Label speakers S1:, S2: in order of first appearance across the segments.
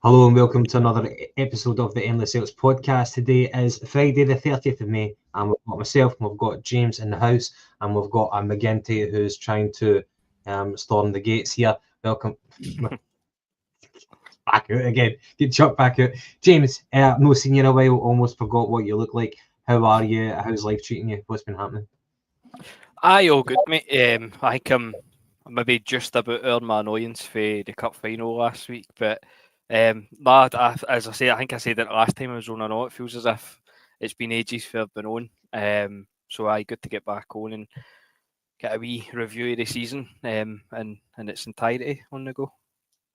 S1: Hello and welcome to another episode of the Endless Celts Podcast. Today is Friday the 30th of May and we've got myself, we've got James in the house and we've got McGinty who's trying to storm the gates here. Welcome. Back out again. Get chucked back out. James, no seen you in a while, almost forgot what you look like. How are you? How's life treating you? What's been happening?
S2: Aye, all good, mate. I think I'm maybe just about earned my annoyance for the cup final last week, but lad, as I say, I think I said it last time I was on. I know it feels as if it's been ages for I've been on. So aye, good to get back on and get a wee review of the season in its entirety on the go.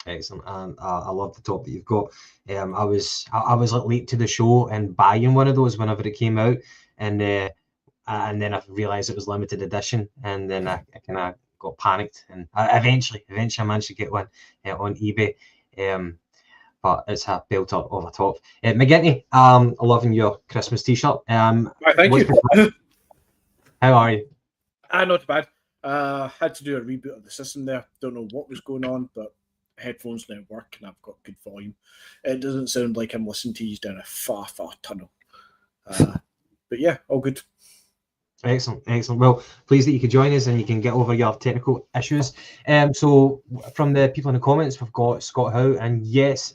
S1: Excellent, and I love the top that you've got. I was like late to the show and buying one of those whenever it came out, and then I realised it was limited edition, and then I kind of got panicked, and eventually I managed to get one on eBay. But it's a built up over top. McGinty, loving your Christmas T-shirt.
S3: Right, thank you.
S1: How are you?
S3: Not bad. Had to do a reboot of the system there. Don't know what was going on, but headphones now work and I've got good volume. It doesn't sound like I'm listening to you down a far tunnel. But yeah, all good.
S1: Excellent. Well, pleased that you could join us and you can get over your technical issues. So from the people in the comments, we've got Scott Howe, and yes,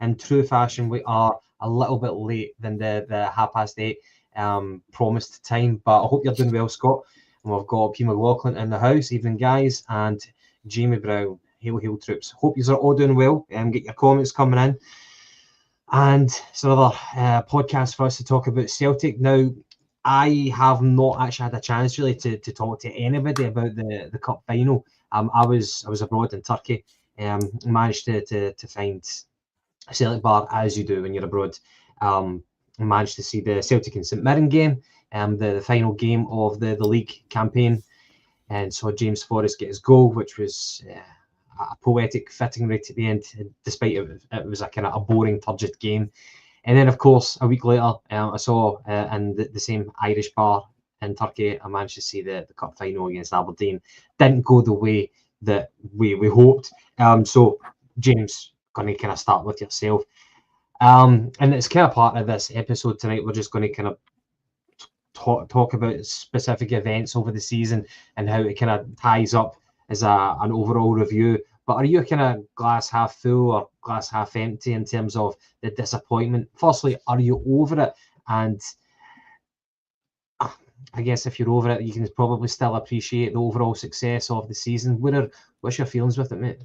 S1: in true fashion, we are a little bit late than the 8:30 promised time, but I hope you're doing well, Scott. And we've got P. McLaughlin in the house, evening guys, and Jamie Brown. Hail troops. Hope you are all doing well. Get your comments coming in. And it's another podcast for us to talk about Celtic. Now, I have not actually had a chance really to talk to anybody about the cup final. I was abroad in Turkey. Managed to find a Celtic bar, as you do when you're abroad. Managed to see the Celtic and St Mirren game, the final game of the league campaign, and saw James Forrest get his goal, which was a poetic fitting right at the end, despite it was a kind of a boring, turgid game. And then, of course, a week later, I saw in the same Irish bar in Turkey, I managed to see the cup final against Aberdeen. Didn't go the way that we hoped. So, James, going to kind of start with yourself. And it's kind of part of this episode tonight. We're just going to kind of talk about specific events over the season and how it kind of ties up as an overall review. But are you kind of glass half full or glass half empty in terms of the disappointment? Firstly, are you over it? And I guess if you're over it, you can probably still appreciate the overall success of the season. What's your feelings with it, mate?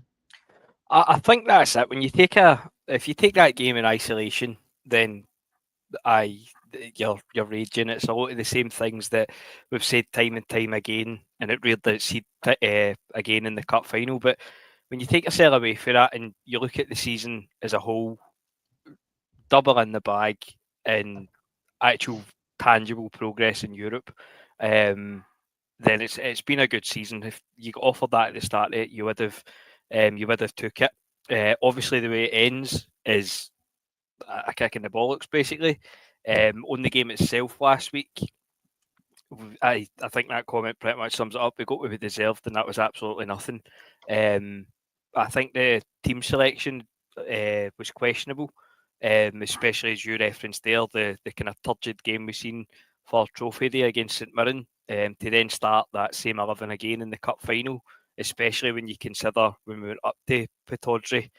S2: I think that's it. When you if you take that game in isolation, then you're raging. It's a lot of the same things that we've said time and time again, and it really did see again in the cup final. But when you take yourself away from that and you look at the season as a whole, double in the bag and actual tangible progress in Europe, then it's been a good season. If you got offered that at the start of it, you would have took it. Obviously, the way it ends is a kick in the bollocks, basically. On the game itself last week, I think that comment pretty much sums it up. We got what we deserved, and that was absolutely nothing. I think the team selection was questionable, especially as you referenced there, the kind of turgid game we've seen for Trophy Day against St Mirren, to then start that same 11 again in the cup final, especially when you consider when we went up to Pittodrie,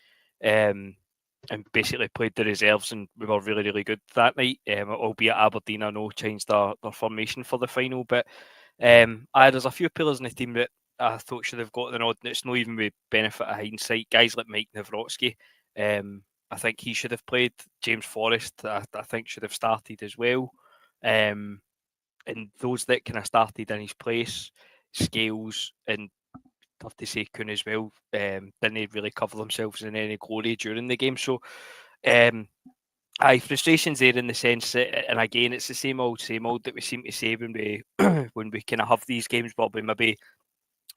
S2: and basically played the reserves, and we were really, really good that night. Albeit Aberdeen, I know, changed their formation for the final, but there's a few players in the team that I thought should have got the nod, and it's not even with benefit of hindsight. Guys like Mike Nawrocki, I think he should have played. James Forrest, I think, should have started as well. And those that kind of started in his place, Scales and tough to say Kuhn as well, didn't really cover themselves in any glory during the game. So, frustrations there in the sense that, and again, it's the same old that we seem to say when we when we kind of have these games, but we maybe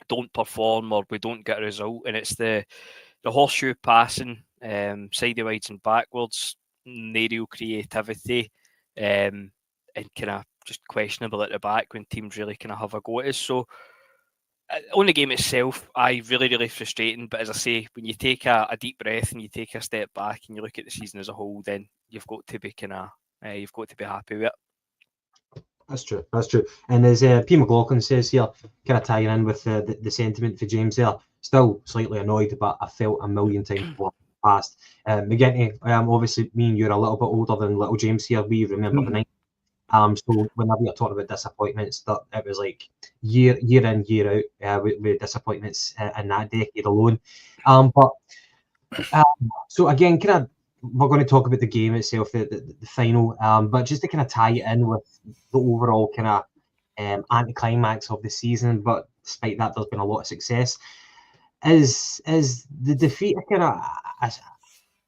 S2: don't perform or we don't get a result, and it's the horseshoe passing, sideways and backwards, no real creativity, and kind of just questionable at the back when teams really kind of have a go at us. So, on the game itself, really frustrating. But as I say, when you take a deep breath and you take a step back and you look at the season as a whole, then you've got to be you've got to be happy with it.
S1: That's true. And as P. McLaughlin says here, kind of tying in with the sentiment for James there, still slightly annoyed, but I felt a million times past. McGinty, obviously, me and you're a little bit older than little James here. We remember the night. So whenever you're talking about disappointments, that it was like year in, year out with disappointments in that decade alone. So again, kind of, we're going to talk about the game itself, the final, but just to kind of tie it in with the overall kind of anticlimax of the season. But despite that, there's been a lot of success. Is the defeat kind of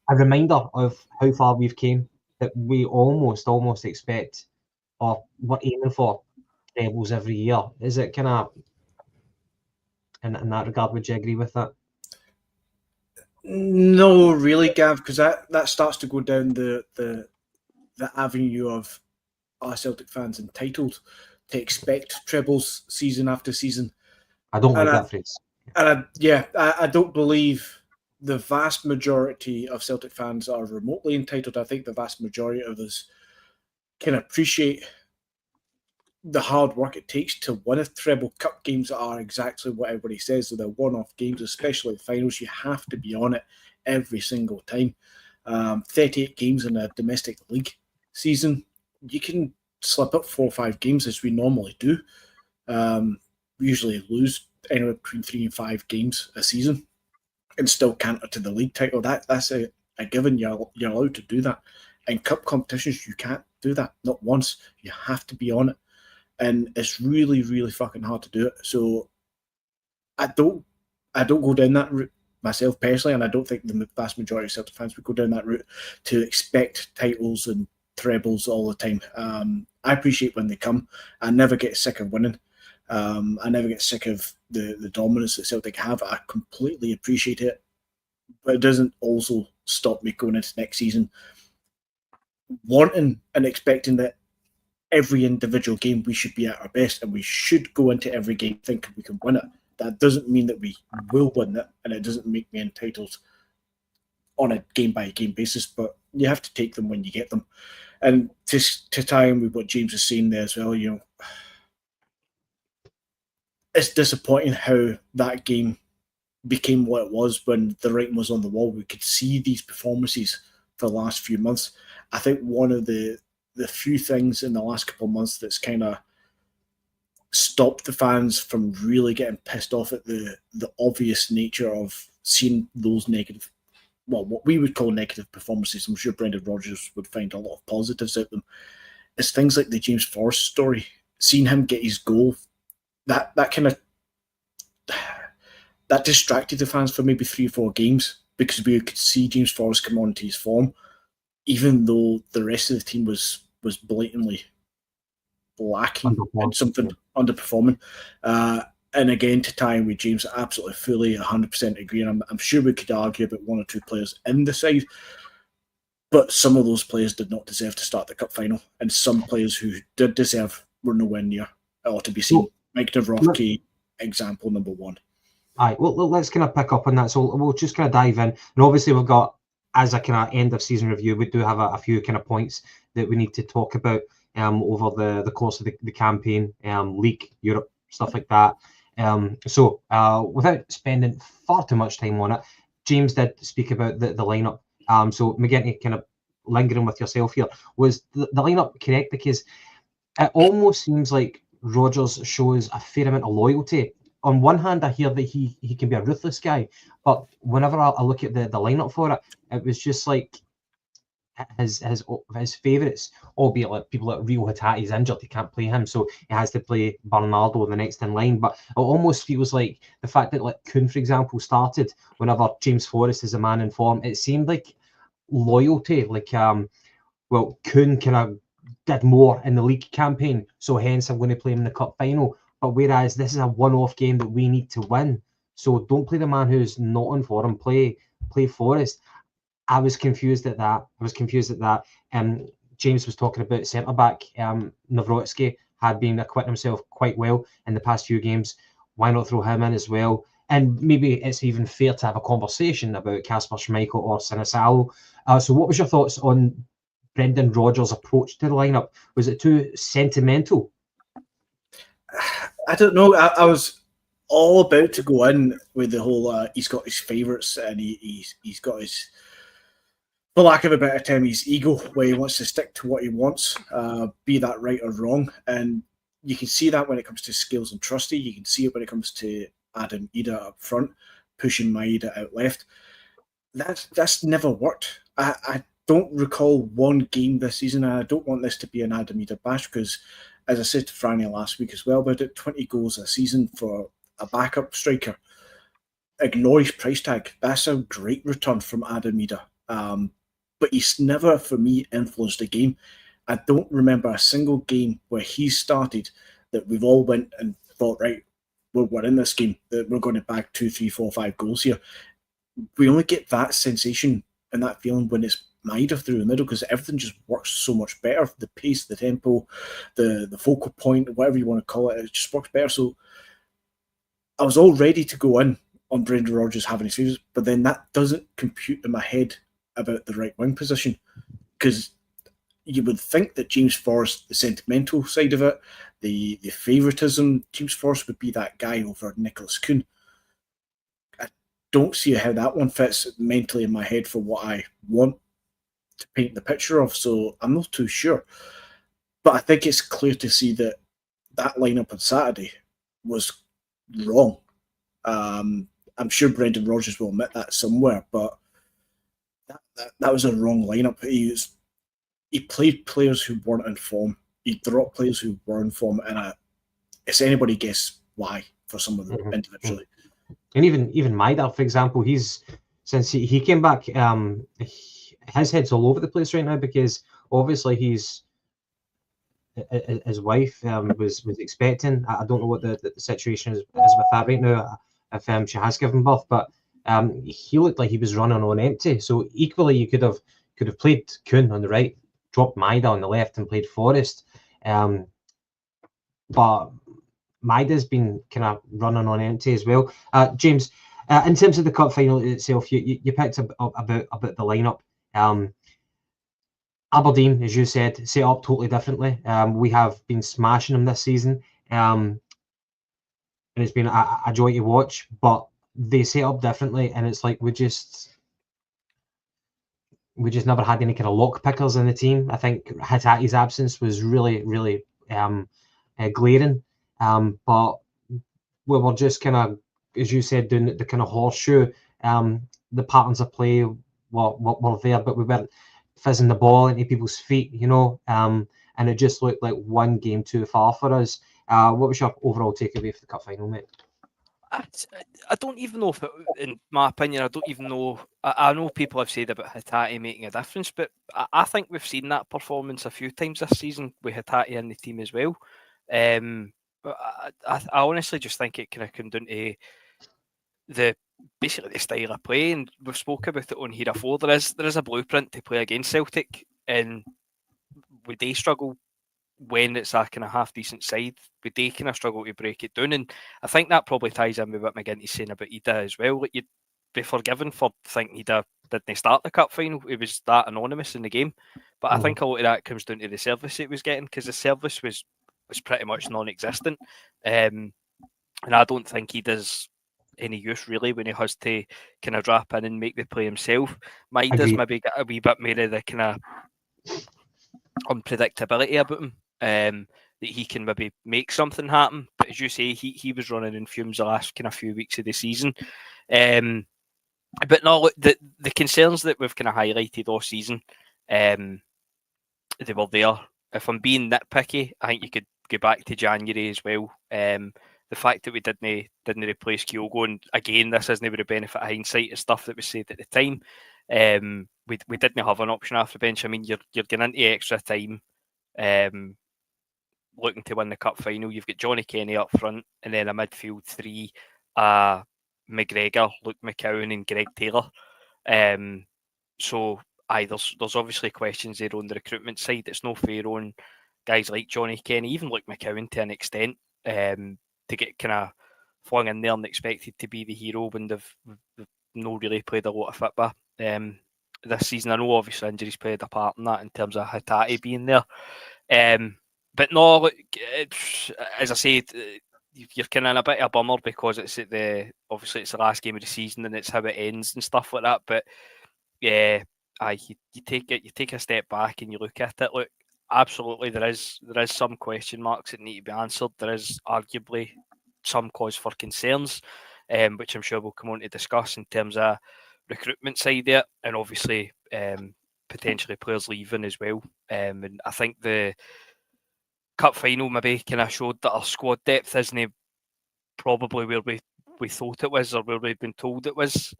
S1: a reminder of how far we've came, that we almost expect, or we're aiming for trebles every year? Is it kind of in that regard? Would you agree with that?
S3: No, really, Gav, because that starts to go down the avenue of our Celtic fans entitled to expect trebles season after season.
S1: I don't like that phrase.
S3: And I don't believe the vast majority of Celtic fans are remotely entitled. I think the vast majority of us can appreciate the hard work it takes to win a treble. Cup games are exactly what everybody says. They're one-off games, especially the finals. You have to be on it every single time. 38 games in a domestic league season. You can slip up 4 or 5 games as we normally do. We usually lose anywhere between 3 and 5 games a season and still canter to the league title. That's a given. You're allowed to do that. In cup competitions, you can't do that. Not once. You have to be on it. And it's really, really fucking hard to do it. So I don't go down that route myself personally, and I don't think the vast majority of Celtic fans would go down that route to expect titles and trebles all the time. I appreciate when they come. I never get sick of winning. I never get sick of the dominance that Celtic have. I completely appreciate it. But it doesn't also stop me going into next season wanting and expecting that every individual game we should be at our best, and we should go into every game thinking we can win it. That doesn't mean that we will win it, and it doesn't make me entitled on a game-by-game basis, but you have to take them when you get them. And to tie in with what James is saying there as well, it's disappointing how that game became what it was when the writing was on the wall. We could see these performances for the last few months. I think one of the few things in the last couple of months that's kind of stopped the fans from really getting pissed off at the obvious nature of seeing those negative, well, what we would call negative performances. I'm sure Brendan Rodgers would find a lot of positives out of them. It's things like the James Forrest story. Seeing him get his goal, that kind of that distracted the fans for maybe 3 or 4 games, because we could see James Forrest come on to his form, even though the rest of the team was blatantly lacking and something underperforming. And again, to tie in with James, absolutely, fully, 100% agree. And I'm sure we could argue about 1 or 2 players in the side, but some of those players did not deserve to start the cup final, and some players who did deserve were nowhere near or to be seen. Mike Dubrovsky, example number 1.
S1: Aye, well, let's kind of pick up on that. So we'll just kind of dive in. And obviously we've got, as a kind of end of season review, we do have a few kind of points that we need to talk about over the course of the campaign, league, Europe, stuff like that. So without spending far too much time on it, James did speak about the lineup. So McGinty, kind of lingering with yourself here, was the lineup correct? Because it almost seems like Rodgers shows a fair amount of loyalty. On one hand, I hear that he can be a ruthless guy, but whenever I look at the lineup for it, it was just like his favourites, albeit like people like Rio Hatati's injured, he can't play him, so he has to play Bernardo the next in line. But it almost feels like the fact that like Kuhn, for example, started whenever James Forrest is a man in form, it seemed like loyalty, like Kuhn kind of did more in the league campaign, so hence I'm going to play him in the cup final. But whereas this is a one-off game that we need to win, so don't play the man who's not in form, play Forrest. I was confused at that. James was talking about centre-back. Nawrocki had been acquitting himself quite well in the past few games. why not throw him in as well? And maybe it's even fair to have a conversation about Kasper Schmeichel or Sinisalo. So what was your thoughts on Brendan Rodgers' approach to the lineup? Was it too sentimental?
S3: I don't know. I was all about to go in with the whole he's got his favourites and he's got his, for lack of a better term, his ego, where he wants to stick to what he wants, be that right or wrong. And you can see that when it comes to Scales and Trusty. You can see it when it comes to Adam Ida up front, pushing Maeda out left. That's never worked. I don't recall one game this season, and I don't want this to be an Adam Ida bash because, as I said to Franny last week as well, about it, 20 goals a season for a backup striker. Ignore his price tag. That's a great return from Adam Ida. But he's never, for me, influenced a game. I don't remember a single game where he started that we've all went and thought, right, we're in this game, that we're going to bag 2, 3, 4, 5 goals here. We only get that sensation and that feeling when it's Maeda through the middle because everything just works so much better. The pace, the tempo, the focal point, whatever you want to call it just works better. So I was all ready to go in on Brendan Rodgers having his favourites, but then that doesn't compute in my head about the right wing position because you would think that James Forrest, the sentimental side of it, the favouritism, James Forrest would be that guy over Nicholas Kuhn. I don't see how that one fits mentally in my head for what I want to paint the picture of, so I'm not too sure. But I think it's clear to see that lineup on Saturday was wrong. I'm sure Brendan Rodgers will admit that somewhere, but that was a wrong lineup. He played players who weren't in form. He dropped players who were in form, and it's anybody guess why for some of them individually.
S1: And even Maeda, for example, since he came back, his head's all over the place right now because obviously his wife was expecting. I don't know what the situation is with that right now, if she has given birth, but he looked like he was running on empty. So equally, you could have played Kuhn on the right, dropped Maeda on the left, and played Forrest. But Maeda's been kind of running on empty as well. James, in terms of the cup final itself, you picked up about the lineup. Aberdeen, as you said, set up totally differently. We have been smashing them this season, and it's been a joy to watch. But they set up differently, and it's like we just never had any kind of lock pickers in the team. I think Hatate's absence was really, really glaring. But we were just kind of, as you said, doing the kind of horseshoe. The patterns of play were there, but we weren't fizzing the ball into people's feet, and it just looked like one game too far for us. What was your overall takeaway for the cup final, mate?
S2: I don't even know if, in my opinion, I don't even know. I know people have said about Hatate making a difference, but I think we've seen that performance a few times this season with Hatate in the team as well. But I honestly just think it kind of come down to basically the style of play, and we've spoken about it on here before. There is a blueprint to play against Celtic, and would they struggle when it's a kind of half decent side? Would they kind of struggle to break it down? And I think that probably ties in with what McGinty's saying about Ida as well. Like, you'd be forgiven for thinking Ida didn't start the cup final. It was that anonymous in the game, but I think a lot of that comes down to the service it was getting, because the service was pretty much non-existent, and I don't think he does any use really when he has to kind of drop in and make the play himself. Maeda's maybe got a wee bit more of the kind of unpredictability about him, that he can maybe make something happen. But as you say, he was running in fumes the last kind of few weeks of the season. But no, the concerns that we've kind of highlighted all season, they were there. If I'm being nitpicky, I think you could go back to January as well. The fact that we didn't replace Kyogo, and again, this isn't with the benefit of hindsight, it's stuff that was said at the time. We didn't have an option after the bench. I mean, you're getting into extra time, looking to win the cup final. You've got Johnny Kenny up front, and then a midfield three, McGregor, Luke McCowan, and Greg Taylor. So there's obviously questions there on the recruitment side. It's no fair on guys like Johnny Kenny, even Luke McCowan to an extent, to get kind of flung in there and expected to be the hero when they've not really played a lot of football this season. I know obviously injuries played a part in that in terms of Hatate being there. But no, look, as I said, you're kind of in a bit of a bummer because obviously it's the last game of the season and it's how it ends and stuff like that. But yeah, you take a step back and you look at it. Look, absolutely, there is some question marks that need to be answered. There is arguably some cause for concerns, which I'm sure we'll come on to discuss in terms of recruitment side there, and obviously potentially players leaving as well. And I think the cup final maybe kind of showed that our squad depth isn't probably where we thought it was or where we've been told it was.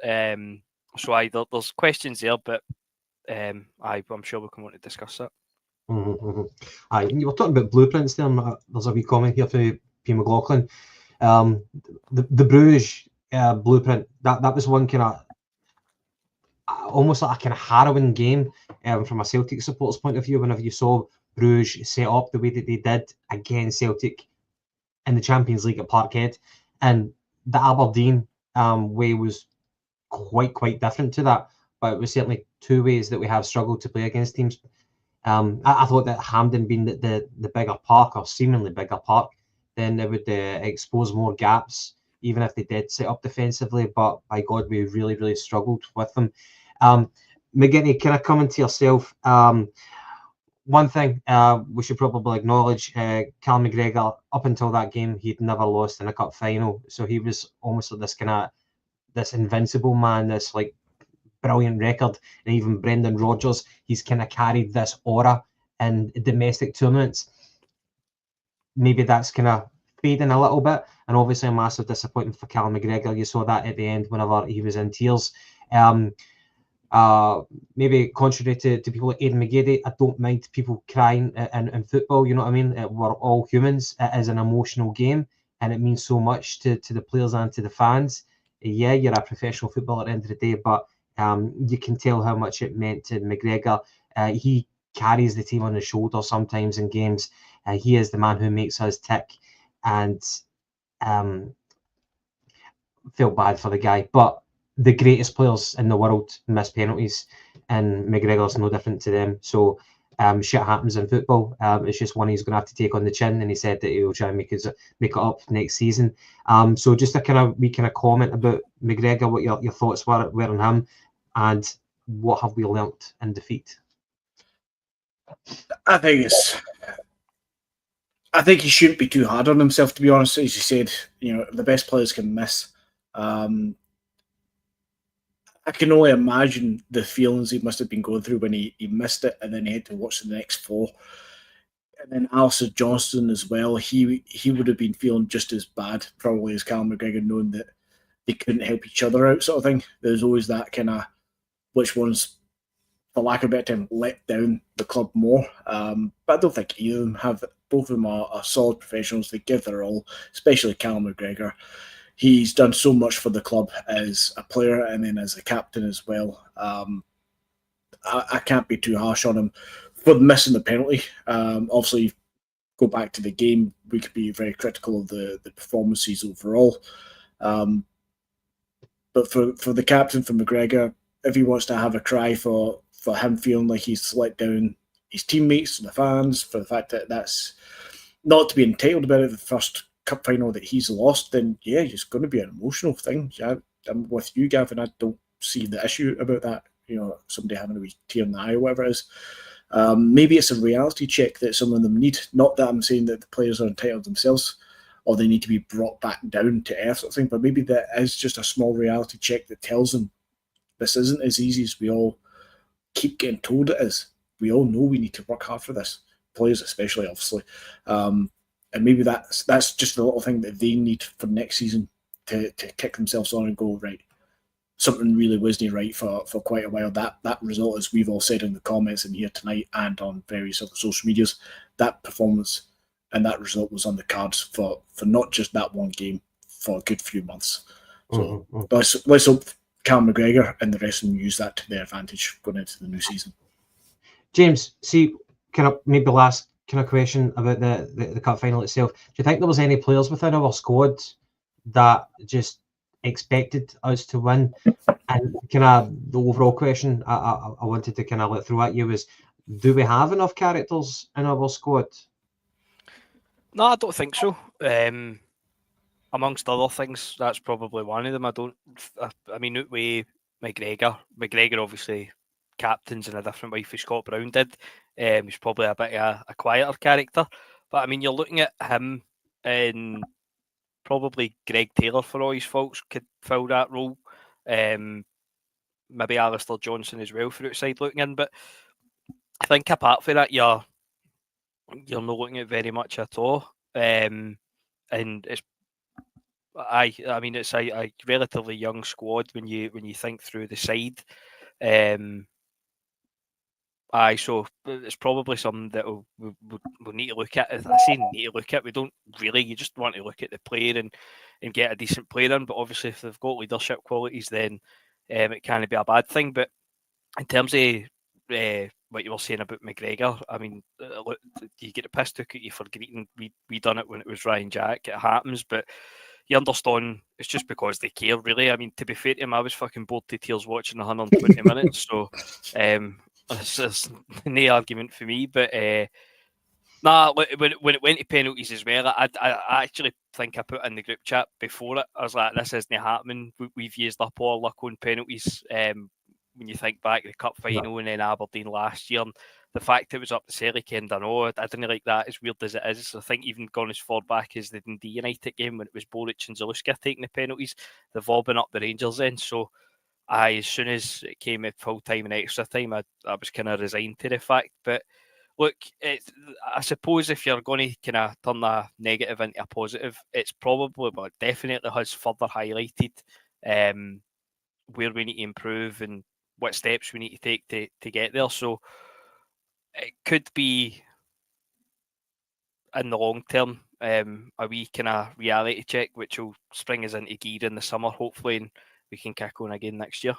S2: So there's questions there, but I'm sure we'll come on to discuss that.
S1: You were talking about blueprints there. There's a wee comment here from P. McLaughlin. The Bruges blueprint, that was one kind of almost like a kind of harrowing game from a Celtic supporters point of view. Whenever you saw Bruges set up the way that they did against Celtic in the Champions League at Parkhead, and the Aberdeen way was quite different to that. But it was certainly two ways that we have struggled to play against teams. I thought that Hampden being the bigger park, or seemingly bigger park, then it would expose more gaps, even if they did set up defensively. But by God, we really struggled with them. McGinty, kind of coming to yourself, one thing we should probably acknowledge, Cal McGregor, up until that game, he'd never lost in a cup final. So he was almost like this invincible man, this like brilliant record. And even Brendan Rodgers, he's kind of carried this aura in domestic tournaments. Maybe that's kind of fading a little bit, and obviously a massive disappointment for Cal McGregor. You saw that at the end whenever he was in tears. Maybe contrary to people like Aidan McGeady, I don't mind people crying in football, you know what I mean? We're all humans. It is an emotional game, and it means so much to the players and to the fans. Yeah, you're a professional footballer at the end of the day, but you can tell how much it meant to McGregor. He carries the team on his shoulder sometimes in games. He is the man who makes us tick, and felt bad for the guy. But the greatest players in the world miss penalties, and McGregor's no different to them. So shit happens in football. It's just one he's going to have to take on the chin, and he said that he'll try and make it up next season. So just a kind of comment about McGregor, what your thoughts were on him, and what have we learnt in defeat?
S3: I think he shouldn't be too hard on himself, to be honest. As you said, the best players can miss. I can only imagine the feelings he must have been going through when he missed it, and then he had to watch the next four. And then Alistair Johnston as well. He would have been feeling just as bad, probably, as Callum McGregor, knowing that they couldn't help each other out, sort of thing. There's always that kind of which ones, for lack of a better term, let down the club more. But I don't think either of them have. Both of them are solid professionals. They give their all, especially Callum McGregor. He's done so much for the club as a player and then as a captain as well. I can't be too harsh on him for missing the penalty. Obviously, go back to the game, we could be very critical of the performances overall. But for the captain, for McGregor, if he wants to have a cry for him feeling like he's let down his teammates and the fans, for the fact that that's not to be entitled about it, the first cup final that he's lost, then yeah, it's going to be an emotional thing. Yeah, I'm with you, Gavin. I don't see the issue about that. Somebody having a wee tear in the eye or whatever it is. Maybe it's a reality check that some of them need. Not that I'm saying that the players are entitled themselves or they need to be brought back down to earth, sort of thing, but maybe that is just a small reality check that tells them this isn't as easy as we all keep getting told it is. We all know we need to work hard for this. Players especially, obviously. And maybe that's just a little thing that they need for next season to kick themselves on and go, right, something really wasn't right for quite a while. That result, as we've all said in the comments in here tonight and on various other social medias, that performance and that result was on the cards for not just that one game, for a good few months. So let's hope Cal McGregor and the rest of them use that to their advantage going into the new season.
S1: James, see, kind of maybe last kind of question about the cup final itself. Do you think there was any players within our squad that just expected us to win? And kind of the overall question I wanted to kind of let through at you was, do we have enough characters in our squad?
S2: No, I don't think so. Amongst other things, that's probably one of them. I mean, Outway, McGregor obviously captains in a different way for Scott Brown did. He's probably a bit of a quieter character. But I mean, you're looking at him, and probably Greg Taylor, for all his faults, could fill that role. Maybe Alistair Johnson as well for outside looking in. But I think apart from that, you're not looking at very much at all. And it's I mean, it's a relatively young squad when you think through the side. So it's probably something that we'll need to look at. I say need to look at, we don't really. You just want to look at the player and get a decent player in. But obviously, if they've got leadership qualities, then it can't be a bad thing. But in terms of what you were saying about McGregor, I mean, you get the piss took at you for greeting. We done it when it was Ryan Jack. It happens, but you understand it's just because they care, really. I mean, to be fair to him, I was fucking bored to tears watching 120 minutes. So there's no argument for me. But when it went to penalties as well, I actually think I put in the group chat before it. I was like, this isn't happening. We've used up all luck on penalties. When you think back to the cup final and then Aberdeen last year, and the fact it was up to Celtic end, I know I didn't like that, as weird as it is. I think even gone as far back as the Dundee United game when it was Boric and Zaluska taking the penalties, they've all been up the Rangers end. So as soon as it came at full time and extra time, I was kind of resigned to the fact. But look, I suppose if you're going to kind of turn a negative into a positive, it's probably, but definitely has further highlighted where we need to improve and what steps we need to take to get there. So it could be, in the long term, a wee kind of reality check, which will spring us into gear in the summer, hopefully, and we can kick on again next year.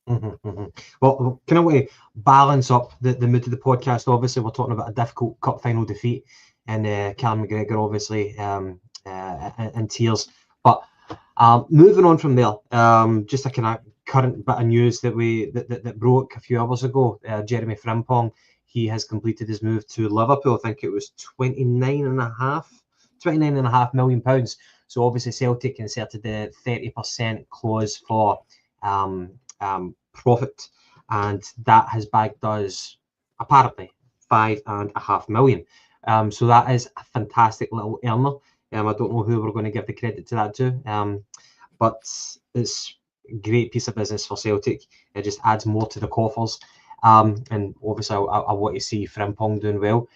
S1: Well, kind of way balance up the mood of the podcast. Obviously, we're talking about a difficult cup final defeat, and Callum McGregor obviously in tears. But moving on from there, just a kind of current bit of news that broke a few hours ago. Jeremy Frimpong, he has completed his move to Liverpool. I think it was £29.5 million. So obviously Celtic inserted the 30% clause for profit, and that has bagged us apparently £5.5 million. So that is a fantastic little earner. I don't know who we're going to give the credit to that to, but it's a great piece of business for Celtic. It just adds more to the coffers, and obviously I want to see Frimpong doing well.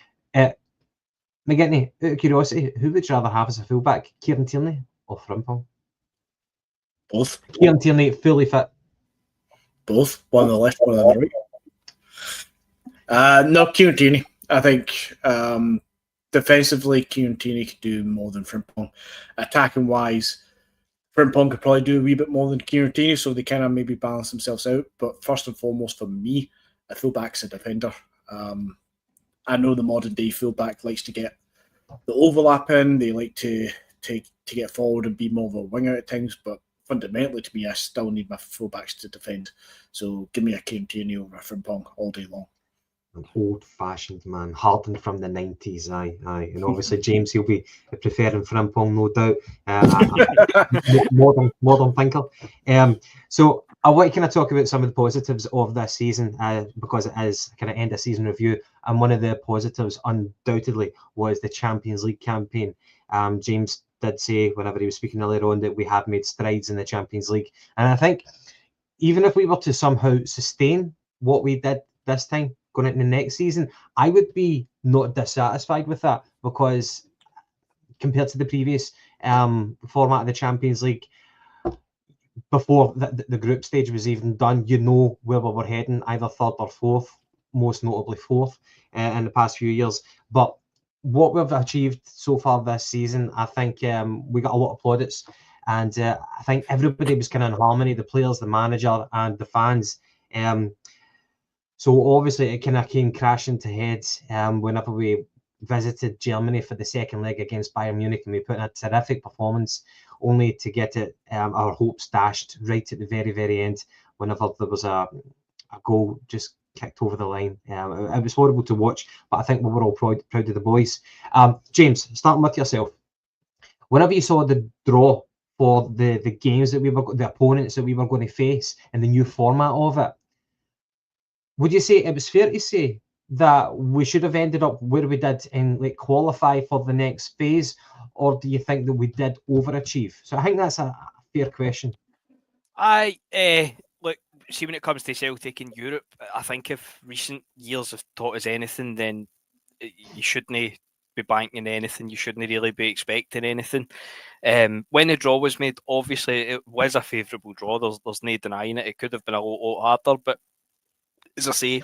S1: McGinty, out of curiosity, who would you rather have as a fullback, Kieran Tierney or Frimpong?
S3: Both.
S1: Kieran Tierney fully fit.
S3: Both, one on the left, one on the right. No, Kieran Tierney. I think defensively, Kieran Tierney could do more than Frimpong. Attacking wise, Frimpong could probably do a wee bit more than Kieran Tierney, so they kind of maybe balance themselves out. But first and foremost, for me, a fullback's a defender. I know the modern day fullback likes to get the overlap in. They like to get forward and be more of a winger at times, but fundamentally, to me, I still need my fullbacks to defend. So give me a Kieran Tierney over a Frimpong all day long.
S1: An old-fashioned man, hardened from the 90s, aye. And obviously James, he'll be preferring Frimpong, no doubt. Modern thinker. So I want to kind of talk about some of the positives of this season, because it is kind of end of season review, and one of the positives undoubtedly was the Champions League campaign. James did say whenever he was speaking earlier on that we have made strides in the Champions League, and I think even if we were to somehow sustain what we did this time going into the next season, I would be not dissatisfied with that, because compared to the previous format of the Champions League, before the group stage was even done, you know where we were heading, either third or fourth, most notably fourth in the past few years. But what we've achieved so far this season, I think we got a lot of plaudits, and I think everybody was kind of in harmony, the players, the manager, and the fans. So obviously it kind of came crashing to heads whenever we visited Germany for the second leg against Bayern Munich, and we put in a terrific performance, only to get it our hopes dashed right at the very, very end whenever there was a goal just kicked over the line. It was horrible to watch, but I think we were all proud of the boys. James, starting with yourself, whenever you saw the draw for the games that the opponents that we were going to face and the new format of it, would you say it was fair to say that we should have ended up where we did and like qualify for the next phase, or do you think that we did overachieve? So I think that's a fair question.
S2: Look, see, when it comes to Celtic in Europe, I think if recent years have taught us anything, then you shouldn't be banking anything. You shouldn't really be expecting anything. When the draw was made, obviously it was a favourable draw. There's no denying it. It could have been a lot harder, but as I say,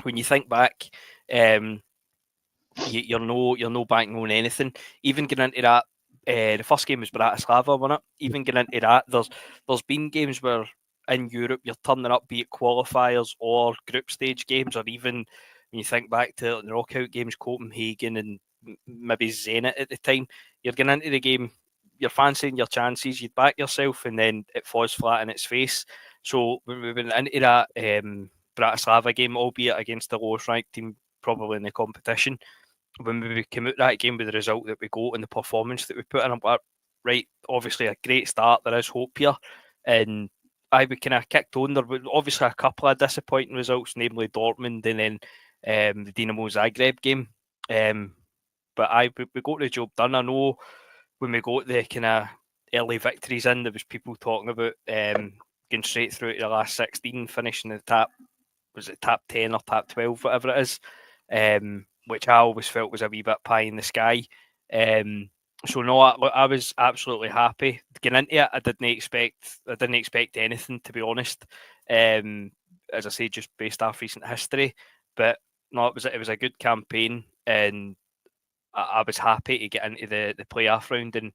S2: when you think back, you're no banking on anything. Even getting into that, the first game was Bratislava, wasn't it? Even getting into that, there's been games where in Europe you're turning up, be it qualifiers or group stage games, or even when you think back to the knockout games, Copenhagen and maybe Zenit at the time, you're getting into the game, you're fancying your chances, you'd back yourself, and then it falls flat in its face. So when we went into that Bratislava game, albeit against the lowest ranked team probably in the competition, when we came out that game with the result that we got and the performance that we put in, I'm like, right, obviously a great start, there is hope here. And we kind of kicked on. There were obviously a couple of disappointing results, namely Dortmund and then the Dinamo Zagreb game. But we got the job done. I know when we got the kind of early victories in, there was people talking about going straight through to the last 16, finishing the top 10 or top 12, whatever it is, which I always felt was a wee bit pie in the sky. So no, I was absolutely happy getting into it. I didn't expect anything, to be honest. As I say, just based off recent history, but no, it was a good campaign, and I was happy to get into the playoff round. And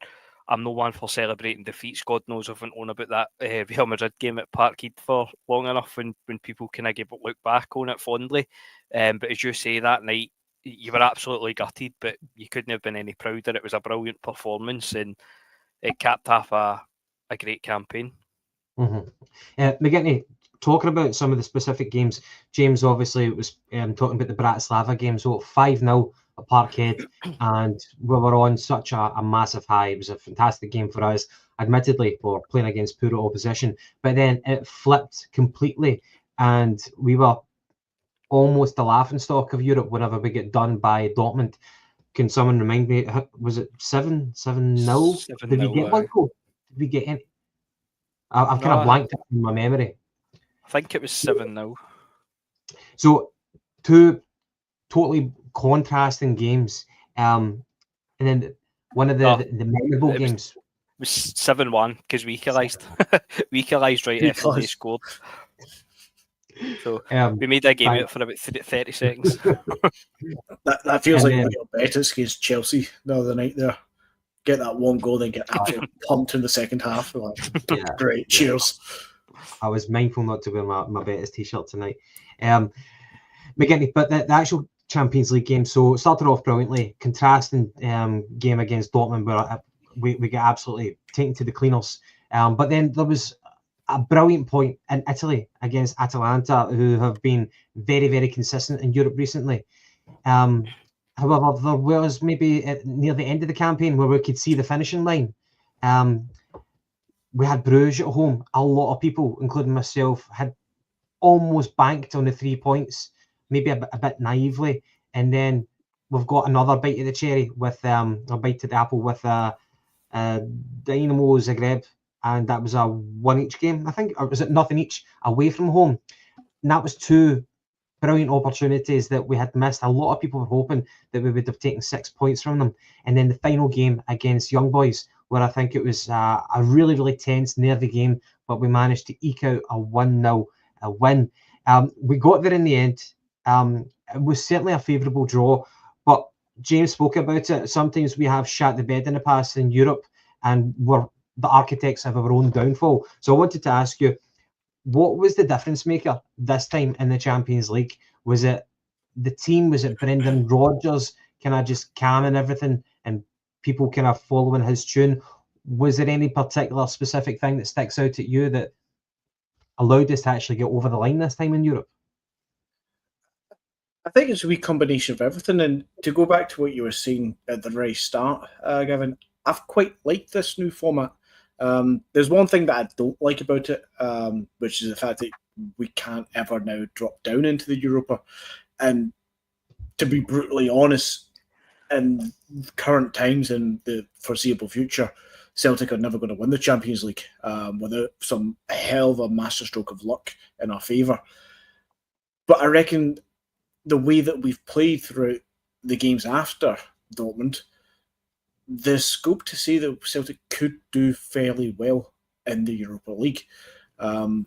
S2: I'm no one for celebrating defeats. God knows I've been on about that Real Madrid game at Parkhead for long enough when people kind of look back on it fondly. But as you say, that night, you were absolutely gutted, but you couldn't have been any prouder. It was a brilliant performance, and it capped off a great campaign.
S1: McGinty, talking about some of the specific games, James obviously was talking about the Bratislava game, so 5-0 at Parkhead, and we were on such a massive high. It was a fantastic game for us, admittedly, for playing against poor opposition, but then it flipped completely, and we were almost the laughingstock of Europe whenever we get done by Dortmund. Can someone remind me, was it 7-0? Did we get one goal? Did we get any? I've kind of blanked it in my memory.
S2: I think it was 7-0.
S1: So two totally contrasting games. And then one of the memorable games
S2: was 7-1 because we equalised. We equalised right after they scored. So we made that game out for about 30 seconds.
S3: that feels like your Betis against Chelsea the other night there. Get that one goal, then get absolutely pumped in the second half. Like, great, cheers.
S1: I was mindful not to wear my Betis t-shirt tonight. McGinty, but the actual Champions League game, so it started off brilliantly, contrasting game against Dortmund where we got absolutely taken to the cleaners. But then there was a brilliant point in Italy against Atalanta, who have been very, very consistent in Europe recently. However, there was maybe near the end of the campaign where we could see the finishing line. We had Bruges at home. A lot of people, including myself, had almost banked on the 3 points, maybe a bit naively. And then we've got another bite of the cherry with a bite of the apple with Dinamo Zagreb. And that was a 1-each game, I think, or was it nothing each away from home? And that was two brilliant opportunities that we had missed. A lot of people were hoping that we would have taken 6 points from them. And then the final game against Young Boys, where I think it was a really, really tense, nervy game, but we managed to eke out a 1-0 win. We got there in the end. It was certainly a favourable draw, but James spoke about it. Sometimes we have shat the bed in the past in Europe, and we're the architects of our own downfall. So I wanted to ask you, what was the difference maker this time in the Champions League? Was it the team? Was it Brendan Rodgers kind of just calm and everything, and people kind of following his tune. Was there any particular specific thing that sticks out at you that allowed us to actually get over the line this time in Europe?
S3: I think it's a wee combination of everything. And to go back to what you were saying at the very start, Gavin, I've quite liked this new format. There's one thing that I don't like about it, which is the fact that we can't ever now drop down into the Europa. And to be brutally honest, in current times and the foreseeable future, Celtic are never going to win the Champions League without some hell of a masterstroke of luck in our favour. But I reckon the way that we've played throughout the games after Dortmund, there's scope to say that Celtic could do fairly well in the Europa League. And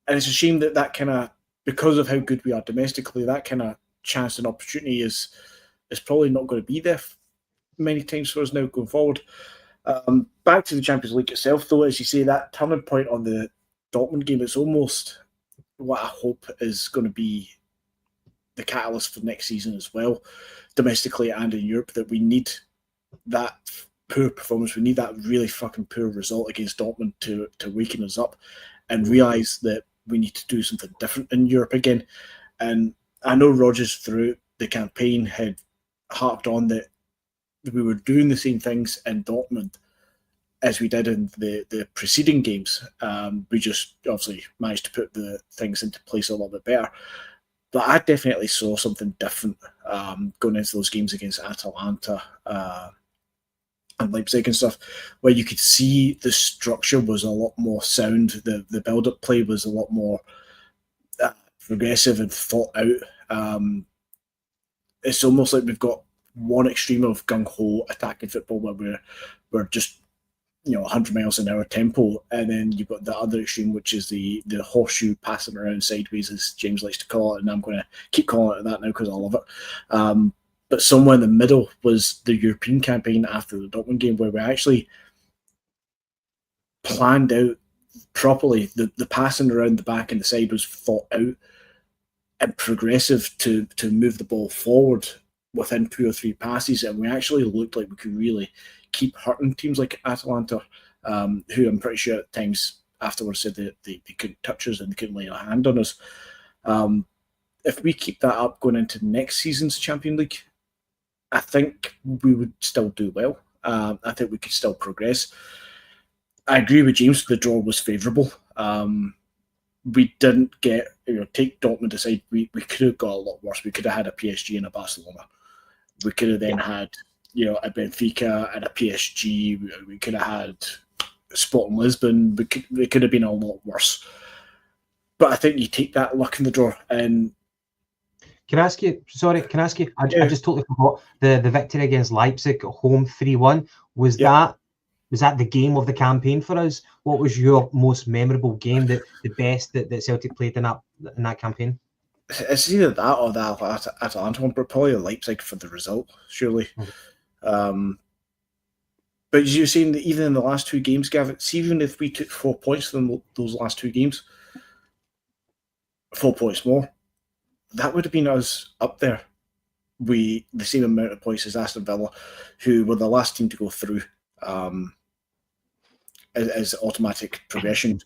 S3: it's a shame that kind of, because of how good we are domestically, that kind of chance and opportunity is probably not going to be there many times for us now going forward. Back to the Champions League itself, though, as you say, that turning point on the Dortmund game, it's almost what I hope is going to be the catalyst for next season as well, domestically and in Europe, that we need that poor performance. We need that really fucking poor result against Dortmund to waken us up and realise that we need to do something different in Europe again. And I know Rodgers throughout the campaign had harped on that we were doing the same things in Dortmund as we did in the preceding games. We just obviously managed to put the things into place a little bit better. But I definitely saw something different going into those games against Atalanta and Leipzig and stuff, where you could see the structure was a lot more sound. The build-up play was a lot more progressive and thought out. It's almost like we've got one extreme of gung-ho attacking football where we're just 100 miles an hour tempo, and then you've got the other extreme, which is the horseshoe passing around sideways, as James likes to call it, and I'm going to keep calling it that now because I love it. But somewhere in the middle was the European campaign after the Dortmund game, where we actually planned out properly. The passing around the back and the side was thought out and progressive to move the ball forward within 2 or 3 passes, and we actually looked like we could really keep hurting teams like Atalanta, who I'm pretty sure at times afterwards said that they couldn't touch us and they couldn't lay a hand on us. If we keep that up going into next season's Champions League, I think we would still do well. I think we could still progress. I agree with James, the draw was favourable. We didn't get, take Dortmund aside, we could have got a lot worse. We could have had a PSG and a Barcelona. We could have then had a Benfica and a PSG. We could have had Sporting Lisbon. We could have been a lot worse. But I think you take that luck in the draw. And
S1: Can I ask you? I just totally forgot the victory against Leipzig at home 3-1. Was that the game of the campaign for us? What was your most memorable game, the best that Celtic played in that campaign?
S3: It's either that or the Atalanta one, but probably Leipzig for the result, surely. But as you're saying, that even in the last 2 games, Gavin, see, even if we took 4 points from those last 2 games, 4 points more, that would have been us up there. The same amount of points as Aston Villa, who were the last team to go through as automatic progression.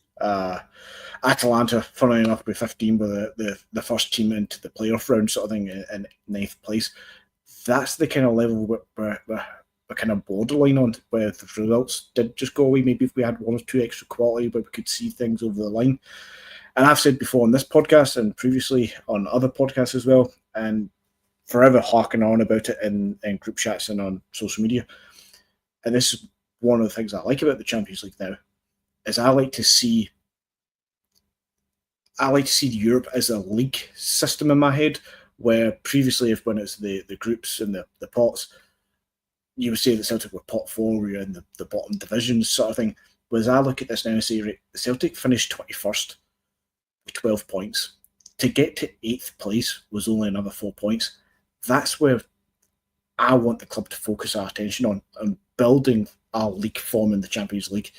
S3: Atalanta, funnily enough, with 15 were the first team into the playoff round sort of thing in 9th place. That's the kind of level we're kind of borderline on, where the results did just go away. Maybe if we had 1 or 2 extra quality, but we could see things over the line. And I've said before on this podcast and previously on other podcasts as well, and forever harking on about it in group chats and on social media. And this is one of the things I like about the Champions League now, is I like to see Europe as a league system in my head, where previously, when it's the groups and the pots, you would say that Celtic were pot 4, we were in the bottom divisions sort of thing. Whereas I look at this now and say, right, Celtic finished 21st with 12 points. To get to 8th place was only another 4 points. That's where I want the club to focus our attention on building our league form in the Champions League.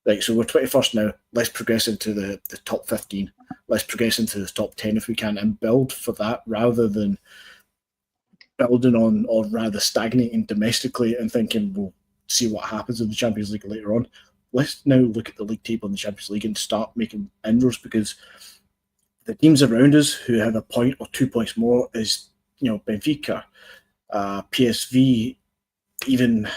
S3: Like, so we're 21st now. Let's progress into the top 15. Let's progress into the top 10 if we can, and build for that, rather than building on, or rather stagnating domestically and thinking we'll see what happens in the Champions League later on. Let's now look at the league table in the Champions League and start making inroads, because the teams around us who have a point or 2 points more is, Benfica, PSV, even,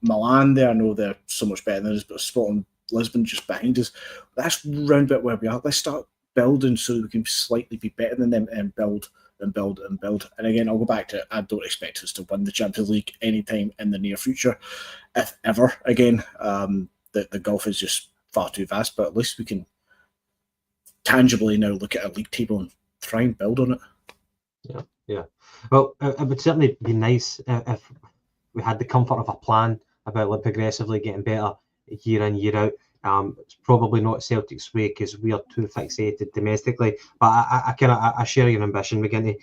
S3: Milan there. I know they're so much better than us, but Sporting Lisbon just behind us. That's round about where we are. Let's start building so we can slightly be better than them and build and build and build. And again, I'll go back to, I don't expect us to win the Champions League anytime in the near future, if ever. Again, the gulf is just far too vast, but at least we can tangibly now look at a league table and try and build on it.
S1: Yeah. Well, it would certainly be nice if we had the comfort of a plan about progressively getting better year in, year out. It's probably not Celtic's way because we are too fixated domestically. But I share your ambition, McGinty.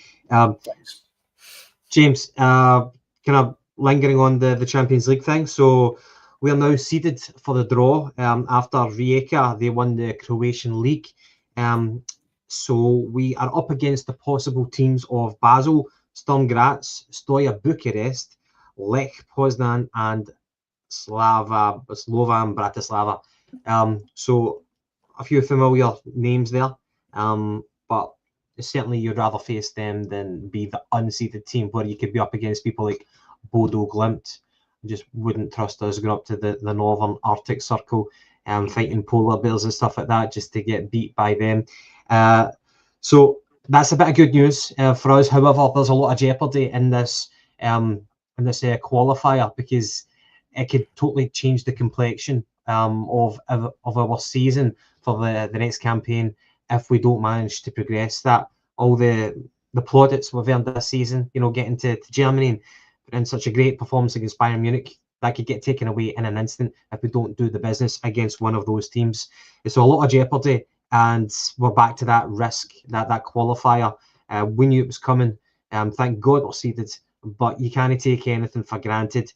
S1: James, kind of lingering on the Champions League thing. So we are now seeded for the draw after Rijeka. They won the Croatian league. So we are up against the possible teams of Basel, Sturm Graz, Stoja Bucharest, Lech Poznan, and Slovan Bratislava. So a few familiar names there, but certainly you'd rather face them than be the unseeded team where you could be up against people like Bodo Glimt. Just wouldn't trust us going up to the Northern Arctic Circle fighting polar bears and stuff like that just to get beat by them. So that's a bit of good news for us. However, there's a lot of jeopardy in this qualifier, because it could totally change the complexion of our season for the next campaign if we don't manage to progress that. All the plaudits we've earned this season, getting to Germany and such a great performance against Bayern Munich, that could get taken away in an instant if we don't do the business against one of those teams. So a lot of jeopardy, and we're back to that risk, that qualifier. We knew it was coming. Thank God we're seeded, but you can't take anything for granted.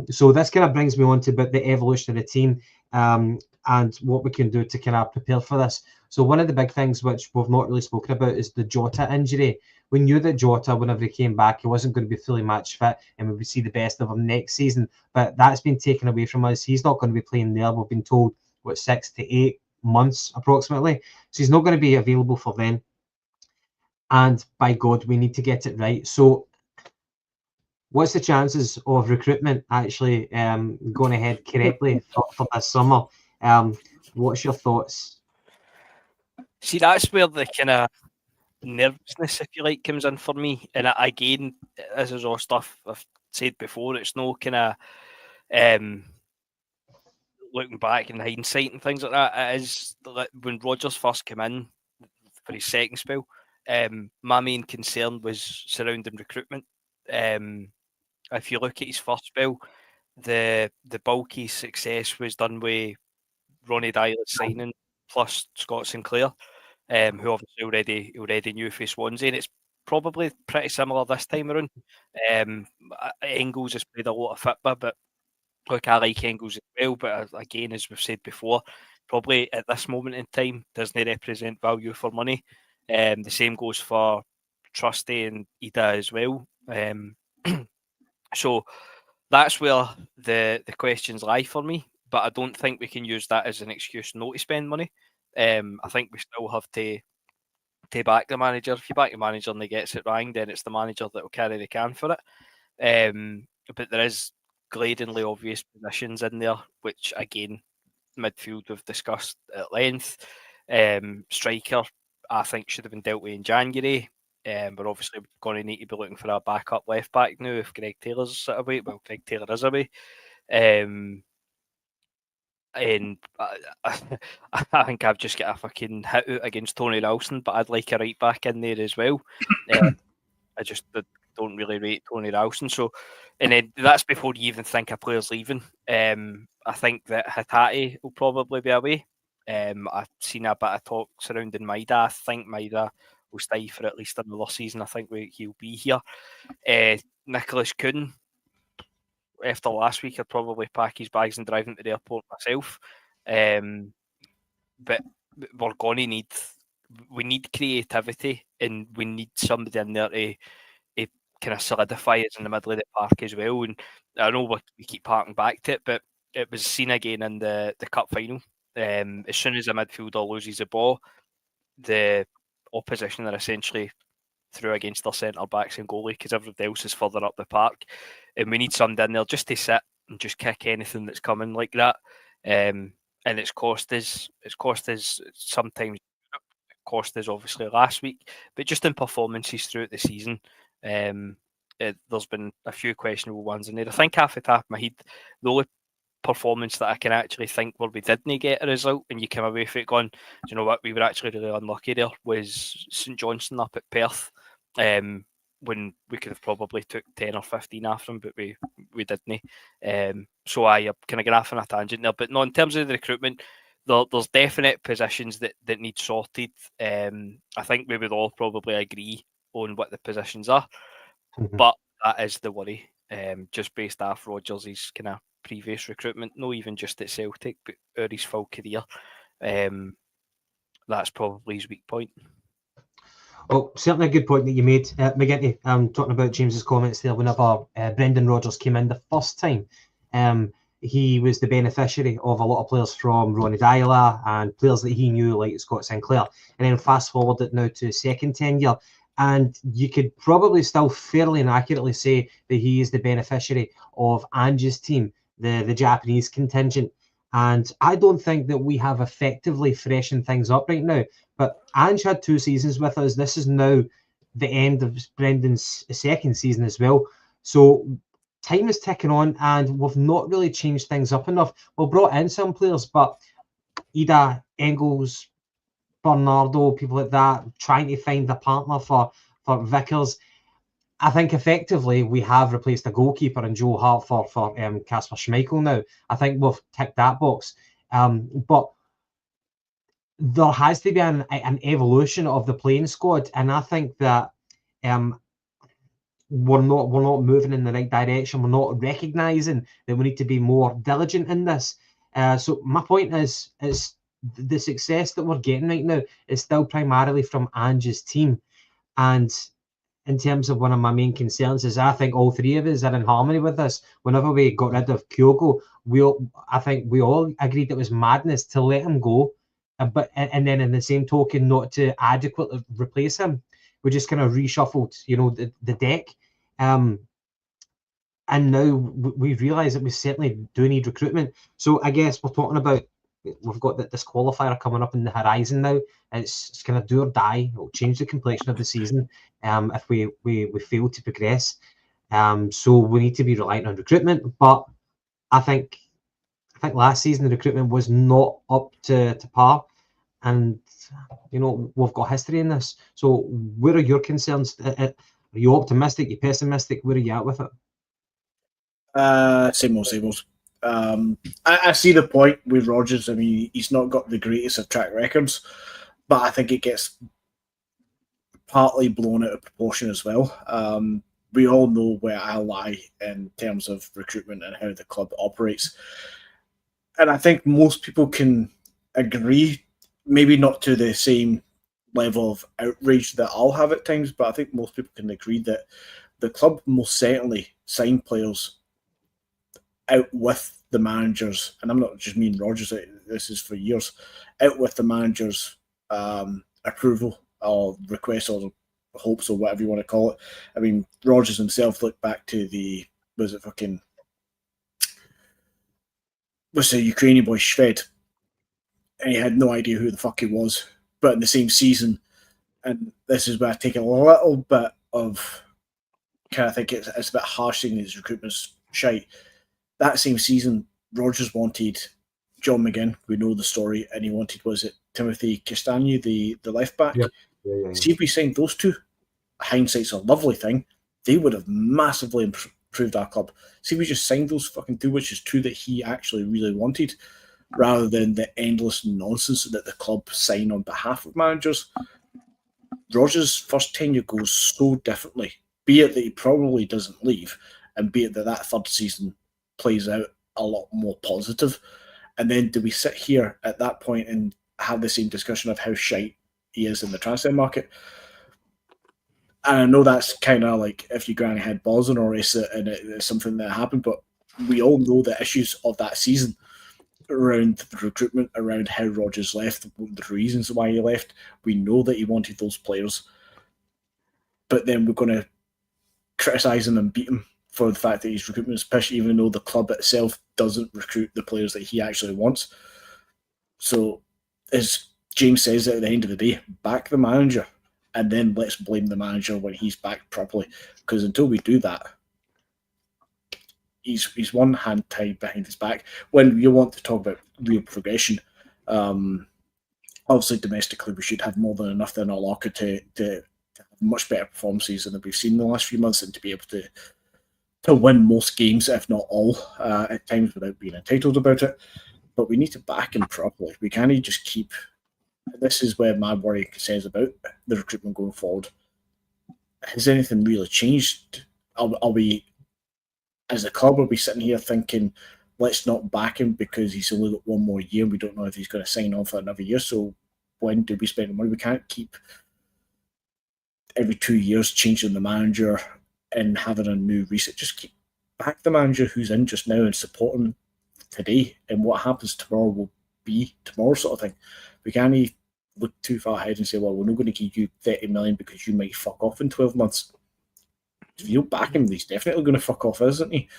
S1: So this kind of brings me on to about the evolution of the team and what we can do to kind of prepare for this. So one of the big things which we've not really spoken about is the Jota injury. We knew that Jota, whenever he came back, he wasn't going to be fully match fit and we would see the best of him next season. But that's been taken away from us. He's not going to be playing there. We've been told, 6 to 8 months approximately. So he's not going to be available for then. And by God, we need to get it right. So what's the chances of recruitment actually going ahead correctly for this summer? What's your thoughts?
S2: See, that's where the kind of nervousness, if you like, comes in for me. And again, this is all stuff I've said before. It's no kind of looking back in hindsight and things like that. It is when Rodgers first came in for his second spell, my main concern was surrounding recruitment. If you look at his first spell, the bulky success was done with Ronnie Dyler's signing plus Scott Sinclair, who obviously already knew for Swansea, and it's probably pretty similar this time around. Engels has played a lot of football, but look, I like Engels as well, but again, as we've said before, probably at this moment in time doesn't represent value for money. The same goes for Trusty and Ida as well. So that's where the questions lie for me, but I don't think we can use that as an excuse not to spend money. I think we still have to back the manager. If you back the manager and he gets it wrong, then it's the manager that will carry the can for it. But there is glaringly obvious positions in there, which again, midfield we've discussed at length. Striker, I think, should have been dealt with in January. We're obviously going to need to be looking for a backup left back now if Greg Taylor's away. Well, Greg Taylor is away. And I think I've just got a fucking hit out against Tony Ralston, but I'd like a right back in there as well. I just don't really rate Tony Ralston. So, and then that's before you even think a player's leaving. I think that Hatate will probably be away. I've seen a bit of talk surrounding Maida. I think Maida will stay for at least another season. I think he'll be here. Nicholas Kuhn, after last week, I'd probably pack his bags and drive into the airport myself. But we're going to need creativity, and we need somebody in there to kind of solidify us in the middle of the park as well. And I know we keep harking back to it, but it was seen again in the cup final. As soon as a midfielder loses the ball, the opposition are essentially through against their centre backs and goalie because everybody else is further up the park, and we need somebody in there just to sit and just kick anything that's coming like that. And it's cost us. It's cost us sometimes. It cost us obviously last week, but just in performances throughout the season, there's been a few questionable ones in there. I think off the top of my head, the only performance that I can actually think where we didn't get a result and you came away from it going, do you know what, we were actually really unlucky there, was St Johnstone up at Perth, when we could have probably took 10 or 15 after them, but we didn't. So I'm kind of going off on a tangent there, but no, in terms of the recruitment, there's definite positions that need sorted. I think we would all probably agree on what the positions are, but that is the worry, just based off Rodgers' kind of previous recruitment, not even just at Celtic, but his full career. That's probably his weak point.
S1: Well, certainly a good point that you made, McGinty. Talking about James's comments there, whenever Brendan Rodgers came in the first time, he was the beneficiary of a lot of players from Ronnie Dyla and players that he knew, like Scott Sinclair. And then fast forward it now to second tenure, and you could probably still fairly and accurately say that he is the beneficiary of Ange's team, the Japanese contingent. And I don't think that we have effectively freshened things up right now. But Ange had 2 seasons with us. This is now the end of Brendan's second season as well. So time is ticking on, and we've not really changed things up enough. We've brought in some players, but Ida, Engels, Bernardo, people like that, trying to find a partner for Vickers. I think effectively we have replaced a goalkeeper in Joe Hart for Kasper Schmeichel now. I think we've ticked that box. But there has to be an evolution of the playing squad, and I think that we're not moving in the right direction. We're not recognising that we need to be more diligent in this. So my point is the success that we're getting right now is still primarily from Ange's team. And in terms of one of my main concerns is I think all 3 of us are in harmony with this. Whenever we got rid of Kyogo, I think we all agreed it was madness to let him go, but then in the same token not to adequately replace him. We just kind of reshuffled, the deck. And now we realise that we certainly do need recruitment. So I guess we're talking about, we've got that disqualifier coming up in the horizon now. It's kind of do or die. It'll change the complexion of the season if we fail to progress. So we need to be reliant on recruitment. But I think last season the recruitment was not up to par, and we've got history in this. So where are your concerns? Are you optimistic? Are you pessimistic? Where are you at with it?
S3: Same old. I see the point with Rodgers. I mean, he's not got the greatest of track records, but I think it gets partly blown out of proportion as well. We all know where I lie in terms of recruitment and how the club operates. And I think most people can agree, maybe not to the same level of outrage that I'll have at times, but I think most people can agree that the club most certainly signed players out with the managers, and I'm not just mean Rodgers, this is for years, out with the manager's approval or request or hopes or whatever you want to call it. I mean, Rodgers himself looked back to the Ukrainian boy Shved, and he had no idea who the fuck he was. But in the same season, and this is where I take a little bit of kind of think it's a bit harsh saying his recruitment's shite. That same season, Rodgers wanted John McGinn. We know the story, and he wanted, was it Timothy Castagne, the left back?
S1: Yeah.
S3: See if we signed those two. Hindsight's a lovely thing. They would have massively improved our club. See if we just signed those fucking two, which is two that he actually really wanted, rather than the endless nonsense that the club sign on behalf of managers. Rodgers' first tenure goes so differently, be it that he probably doesn't leave, and be it that third season plays out a lot more positive. And then do we sit here at that point and have the same discussion of how shite he is in the transfer market? And I know that's kind of like if you granny had balls in a race and it's something that happened, but we all know the issues of that season around the recruitment, around how Rodgers left, the reasons why he left. We know that he wanted those players, but then we're going to criticise him and beat him for the fact that his recruitment is pish, even though the club itself doesn't recruit the players that he actually wants. So, as James says at the end of the day, back the manager, and then let's blame the manager when he's back properly. Because until we do that, he's one hand tied behind his back. When you want to talk about real progression, obviously domestically we should have more than enough in our locker to have much better performances than we've seen in the last few months, and to be able to win most games, if not all, at times without being entitled about it. But we need to back him properly. We can't just keep... This is where my worry and concerns about the recruitment going forward. Has anything really changed? Are we, as a club, are we sitting here thinking, let's not back him because he's only got one more year and we don't know if he's going to sign on for another year, so when do we spend the money? We can't keep every 2 years changing the manager and having a new reset. Just keep back the manager who's in just now and support him today, and what happens tomorrow will be tomorrow, sort of thing. We can't look too far ahead and say, well, we're not going to give you 30 million because you might fuck off in 12 months. If you back him, he's definitely going to fuck off, isn't he?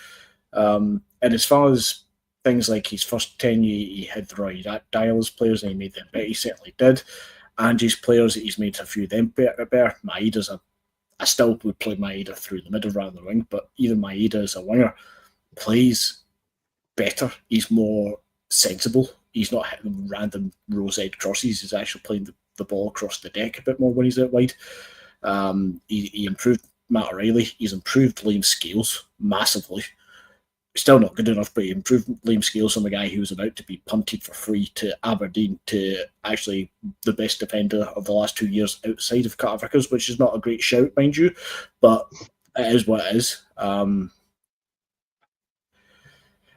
S3: And as far as things like his first tenure, he had the right Dial's players and he made them better. He certainly did. Angie's players, he's made a few of them better. Maeda's I still would play Maeda through the middle rather than the wing, but even Maeda as a winger plays better. He's more sensible. He's not hitting random rose-edge crosses. He's actually playing the ball across the deck a bit more when he's out wide. He improved Matt O'Reilly. He's improved Liam Scales massively. Still not good enough, but he improved Liam Scales from a guy who was about to be punted for free to Aberdeen to actually the best defender of the last 2 years outside of Carter Vickers, which is not a great shout, mind you, but it is what it is.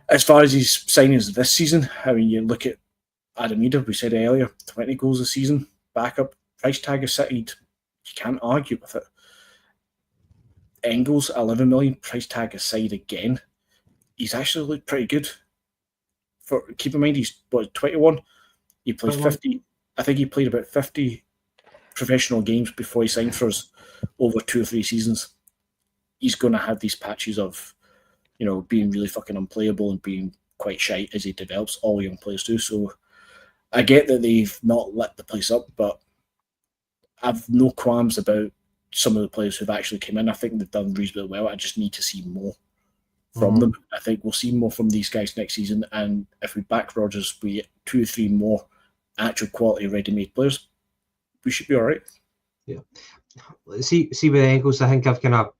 S3: As far as his signings this season, I mean, you look at Adam Eder, we said earlier, 20 goals a season, backup, price tag aside, you can't argue with it. Engels, 11 million, price tag aside again. He's actually looked pretty good. Keep in mind, he's 21. He played 50. I think he played about 50 professional games before he signed for us over 2 or 3 seasons. He's going to have these patches of, being really fucking unplayable and being quite shite as he develops. All young players do. So I get that they've not lit the place up, but I've no qualms about some of the players who've actually come in. I think they've done reasonably well. I just need to see more from them. I think we'll see more from these guys next season, and if we back Rodgers, we get 2 or 3 more actual quality ready-made players, we should be all right.
S1: Yeah. See with Engels, I think I've kind of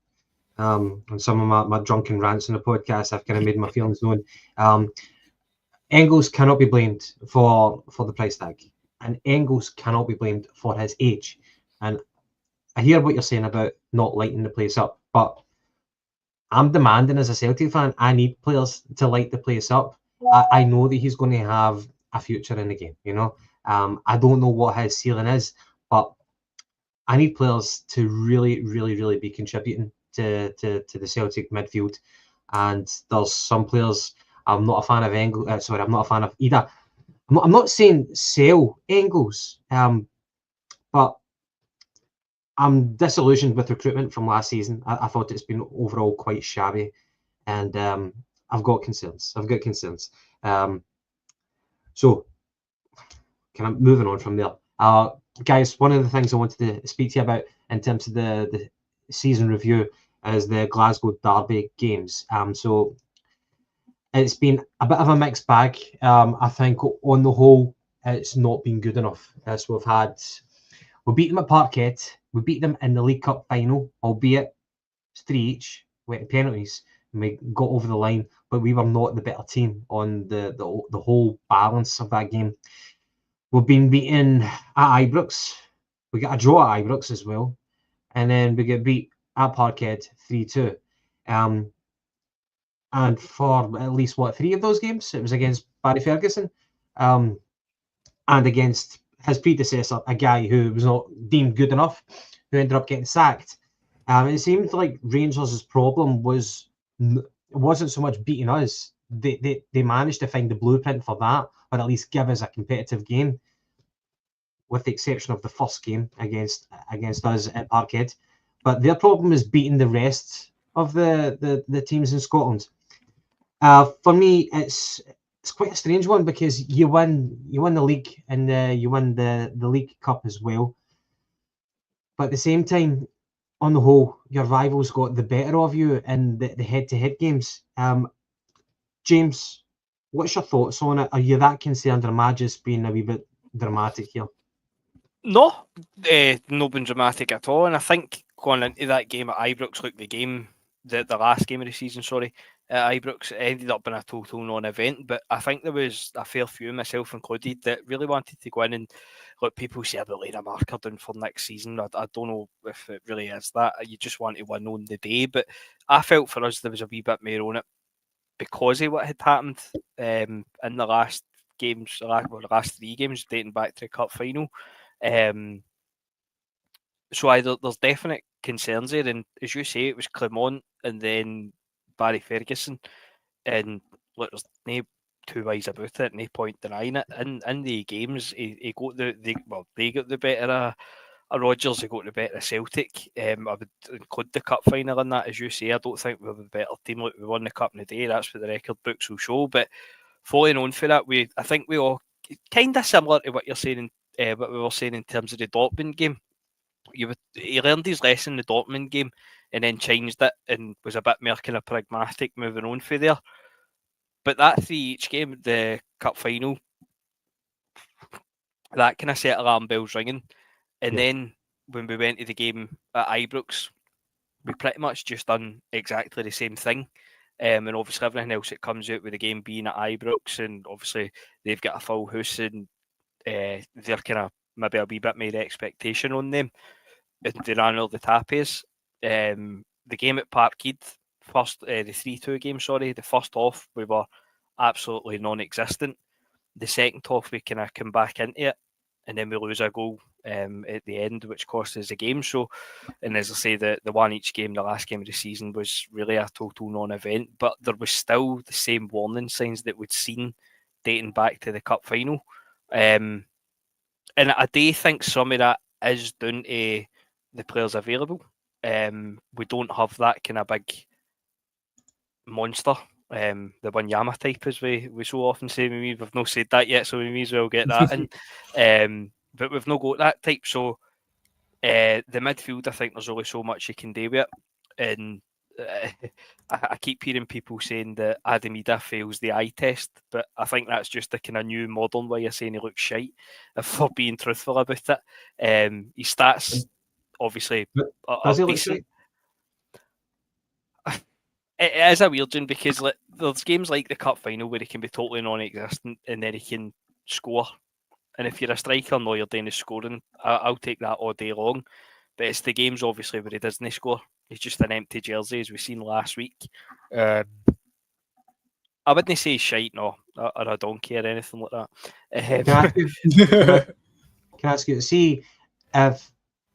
S1: on some of my drunken rants in the podcast, I've kind of made my feelings known. Engels cannot be blamed for the price tag, and Engels cannot be blamed for his age. And I hear what you're saying about not lighting the place up, but I'm demanding as a Celtic fan, I need players to light the place up. I know that he's going to have a future in the game, I don't know what his ceiling is, but I need players to really, really, really be contributing to the Celtic midfield. And there's some players, I'm not a fan of Engels. I'm not a fan of Ida. I'm not saying sell Engels, but I'm disillusioned with recruitment from last season. I thought it's been overall quite shabby, and I've got concerns. So, kind of moving on from there. Guys, one of the things I wanted to speak to you about in terms of the season review is the Glasgow Derby games. So it's been a bit of a mixed bag. I think on the whole, it's not been good enough. So we beat them at Parkhead. We beat them in the League Cup final, albeit 3 each, went to penalties, and we got over the line, but we were not the better team on the whole balance of that game. We've been beaten at Ibrox. We got a draw at Ibrox as well, and then we get beat at Parkhead 3-2. And for at least 3 of those games, it was against Barry Ferguson, and against his predecessor, a guy who was not deemed good enough, who ended up getting sacked. It seemed like Rangers' problem it wasn't so much beating us. They managed to find the blueprint for that, or at least give us a competitive game, with the exception of the first game against us at Parkhead. But their problem is beating the rest of the teams in Scotland. For me, it's quite a strange one, because you win the league and you win the League Cup as well. But at the same time, on the whole, your rivals got the better of you in the head-to-head games. James, what's your thoughts on it? Are you that concerned, or am I just being a wee bit dramatic here?
S2: No, no been dramatic at all. And I think going into that game at Ibrox, like the last game of the season, at Ibrox, it ended up being a total non-event. But I think there was a fair few, myself included, that really wanted to go in and, like people say about laying a marker down for next season. I don't know if it really is that. You just want to win on the day. But I felt for us there was a wee bit more on it because of what had happened in the last games, the last 3 games dating back to the cup final. So there's definite concerns there, and as you say, it was Clement and then Barry Ferguson, and look, there's no two ways about it, no point denying it. In the games, he got they got the better of Rodgers, they got the better of Celtic. I would include the cup final in that, as you say. I don't think we were the better team. Like, we won the cup in the day, that's what the record books will show. But following on for that, I think we all kind of similar to what you're saying, what we were saying in terms of the Dortmund game. He learned his lesson in the Dortmund game and then changed it and was a bit more kind of pragmatic moving on for there. But that 3-each game, the cup final, that kind of set alarm bells ringing. And then when we went to the game at Ibrox, we pretty much just done exactly the same thing. And obviously everything else that comes out with the game being at Ibrox, and obviously they've got a full house, and they're kind of maybe a wee bit more expectation on them. And they ran all the tappies. The game at Parkhead, the 3-2 game, the first off we were absolutely non-existent. The second off we kind of come back into it, and then we lose a goal at the end, which cost us the game. So, and as I say, the 1-each game, the last game of the season, was really a total non-event, but there was still the same warning signs that we'd seen dating back to the cup final. And I do think some of that is down to the players available. We don't have that kind of big monster, the Wanyama type, as we so often say. We've not said that yet, so we may as well get that in. But we've not got that type. So the midfield, I think there's only so much you can do with it. And I keep hearing people saying that Adam Idah fails the eye test, but I think that's just a kind of new modern way of saying he looks shite, if we're being truthful about it. His stats, obviously, are decent. It is a weird one, because there's games like the cup final where he can be totally non-existent and then he can score. And if you're a striker, no, you're doing the scoring. I'll take that all day long. But it's the games, obviously, where he doesn't score. He's just an empty jersey, as we've seen last week. I wouldn't say he's shite, no, or a donkey or anything like that.
S1: Can I ask you, see, if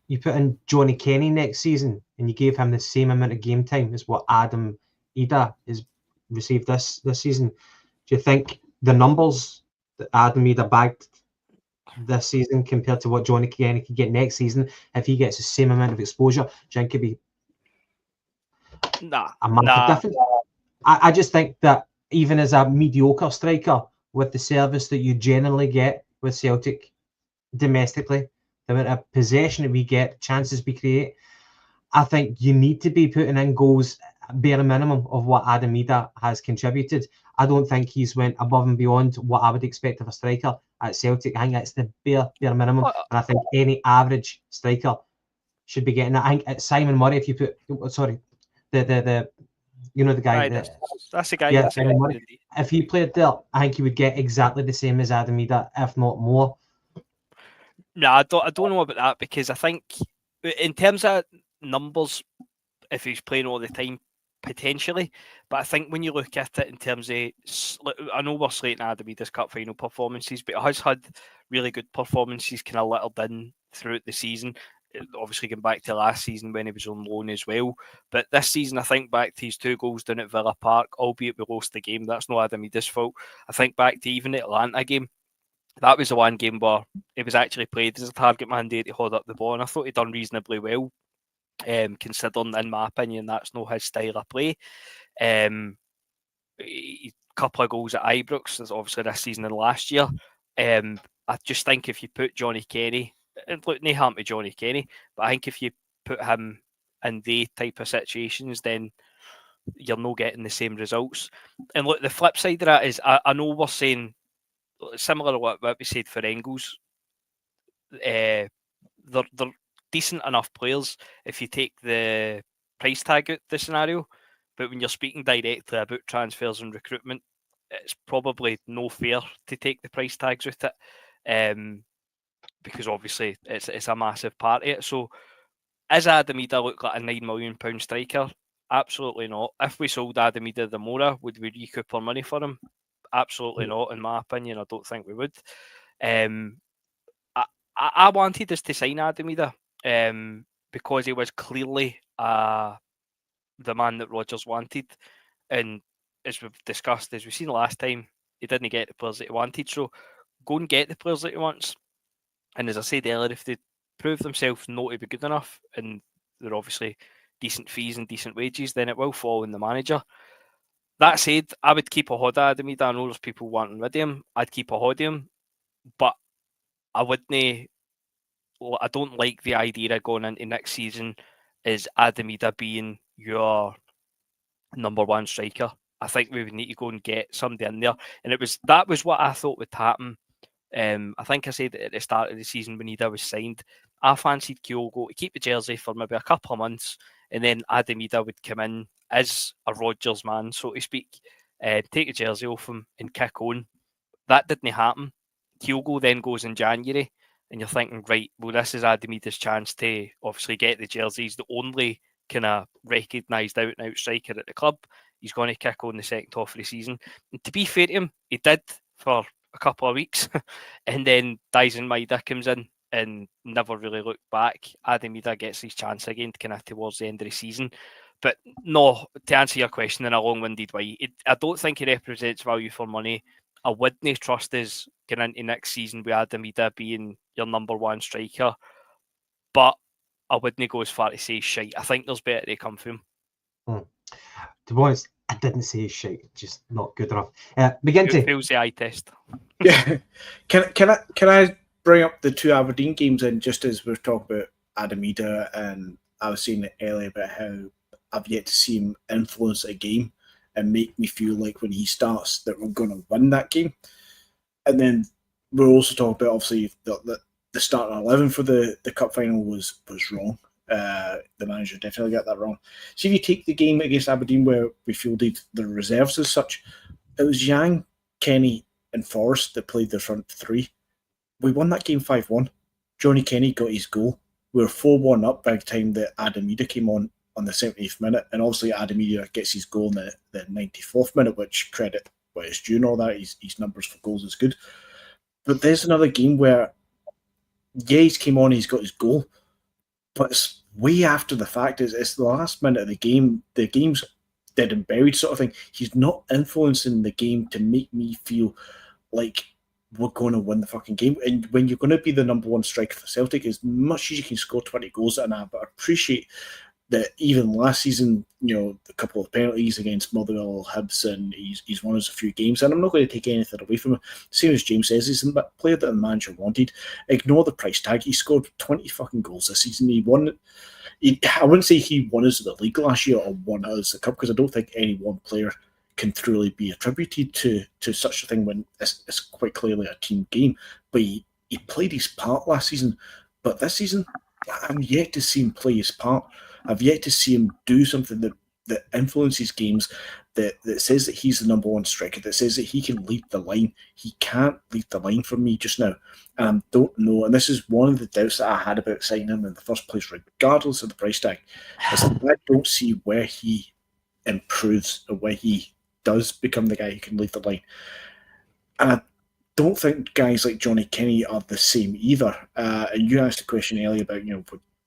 S1: you put in Johnny Kenny next season and you gave him the same amount of game time as what Adam Idah has received this season, do you think the numbers that Adam Idah bagged this season compared to what Johnny Kenny could get next season, if he gets the same amount of exposure, do you think it'd be a massive difference? I just think that even as a mediocre striker, with the service that you generally get with Celtic domestically, the amount of possession that we get, chances we create, I think you need to be putting in goals, bare minimum of what Adam Idah has contributed. I don't think he's went above and beyond what I would expect of a striker at Celtic. I think that's the bare minimum, and I think any average striker should be getting that. I think Simon Murray, if you put, the you know the guy,
S2: that's the guy.
S1: Yeah, Simon Murray. If he played there, I think he would get exactly the same as Adam Idah, if not more.
S2: No, I don't know about that, because I think in terms of numbers, if he's playing all the time, potentially. But I think when you look at it in terms of, I know we're slating Adam Idah's cup final performances, but he has had really good performances kind of littered in throughout the season. obviously going back to last season when he was on loan as well. But this season, I think back to his 2 goals down at Villa Park, albeit we lost the game. That's not Adam Ida's fault. I think back to even the Atlanta game. That was the one game where it was actually played as a target man day to hold up the ball, and I thought he'd done reasonably well, considering, in my opinion, that's not his style of play. A couple of goals at Ibrox, is obviously this season and last year. I just think if you put Johnny Kenny, and look, no harm to Johnny Kenny, but I think if you put him in the type of situations, then you're not getting the same results. And look, the flip side of that is, I know we're saying, similar to what we said for Engels, they're decent enough players if you take the price tag out the scenario, but when you're speaking directly about transfers and recruitment, it's probably no fair to take the price tags with it, because obviously it's a massive part of it. So, does Adam Ida look like a £9 million striker? Absolutely not. If we sold Adam Ida the Mora, would we recoup our money for him? Absolutely not, in my opinion. I don't think we would. I wanted us to sign Adam Ida because he was clearly the man that Rodgers wanted. And as we've discussed, as we've seen last time, he didn't get the players that he wanted. So go and get the players that he wants. And as I said earlier, if they prove themselves not to be good enough, and they're obviously decent fees and decent wages, then it will fall on the manager. That said, I would keep a hold of Adam Ida. I know there's people wanting rid of him. I'd keep a hold of him, but I wouldn't. I don't like the idea of going into next season is Adam Ida being your number 1 striker. I think we would need to go and get somebody in there, and that was what I thought would happen. I think I said at the start of the season when Ida was signed, I fancied Kyogo to keep the jersey for maybe a couple of months, and then Adam Ida would come in as a Rodgers man, so to speak, take the jersey off him and kick on. That didn't happen. Kyogo then goes in January, and you're thinking, right, well, this is Adam Ida's chance to obviously get the jerseys. The only kind of recognised out-and-out striker at the club. He's going to kick on the second half of the season. And to be fair to him, he did for a couple of weeks, and then Dyson Maeda comes in and never really looked back. Adam Ida gets his chance again kind of towards the end of the season. But no, to answer your question in a long-winded way, I don't think he represents value for money. I wouldn't trust us going into next season with Adam Ida being your number 1 striker, but I wouldn't go as far to say shite. I think there's better to come from him.
S1: To be honest, I didn't say shite, just not good enough. McGinty.
S2: Fails the eye test.
S3: Yeah. Can I bring up the 2 Aberdeen games in, just as we're talking about Adam Ida, and I was saying earlier about how I've yet to see him influence a game and make me feel like when he starts that we're going to win that game. And then we're also talking about, obviously, the starting 11 for the cup final was wrong. The manager definitely got that wrong. See, if you take the game against Aberdeen where we fielded the reserves as such, it was Yang, Kenny and Forrest that played the front 3. We won that game 5-1. Johnny Kenny got his goal. We were 4-1 up by the time that Adam Ida came on the 70th minute, and obviously Adam Ida gets his goal in the 94th minute, which credit what is due and all that. His numbers for goals is good. But there's another game where, yeah, he's came on, he's got his goal, but it's way after the fact. It's the last minute of the game. The game's dead and buried sort of thing. He's not influencing the game to make me feel like we're going to win the fucking game. And when you're going to be the number 1 striker for Celtic, as much as you can score 20 goals at an, but I appreciate that even last season, a couple of penalties against Motherwell, Hibs, and he's won us a few games, and I'm not going to take anything away from him. Same as James says, he's a player that the manager wanted. Ignore the price tag. He scored 20 fucking goals this season. He won. I wouldn't say he won us the league last year or won us the cup, because I don't think any one player can truly be attributed to such a thing when it's quite clearly a team game. But he played his part last season. But this season, I'm yet to see him play his part. I've yet to see him do something that influences games, that says that he's the number 1 striker, that says that he can lead the line. He can't lead the line for me just now. And I don't know, and this is one of the doubts that I had about signing him in the first place, regardless of the price tag, is that I don't see where he improves or where he does become the guy who can lead the line. And I don't think guys like Johnny Kenny are the same either. And you asked a question earlier about,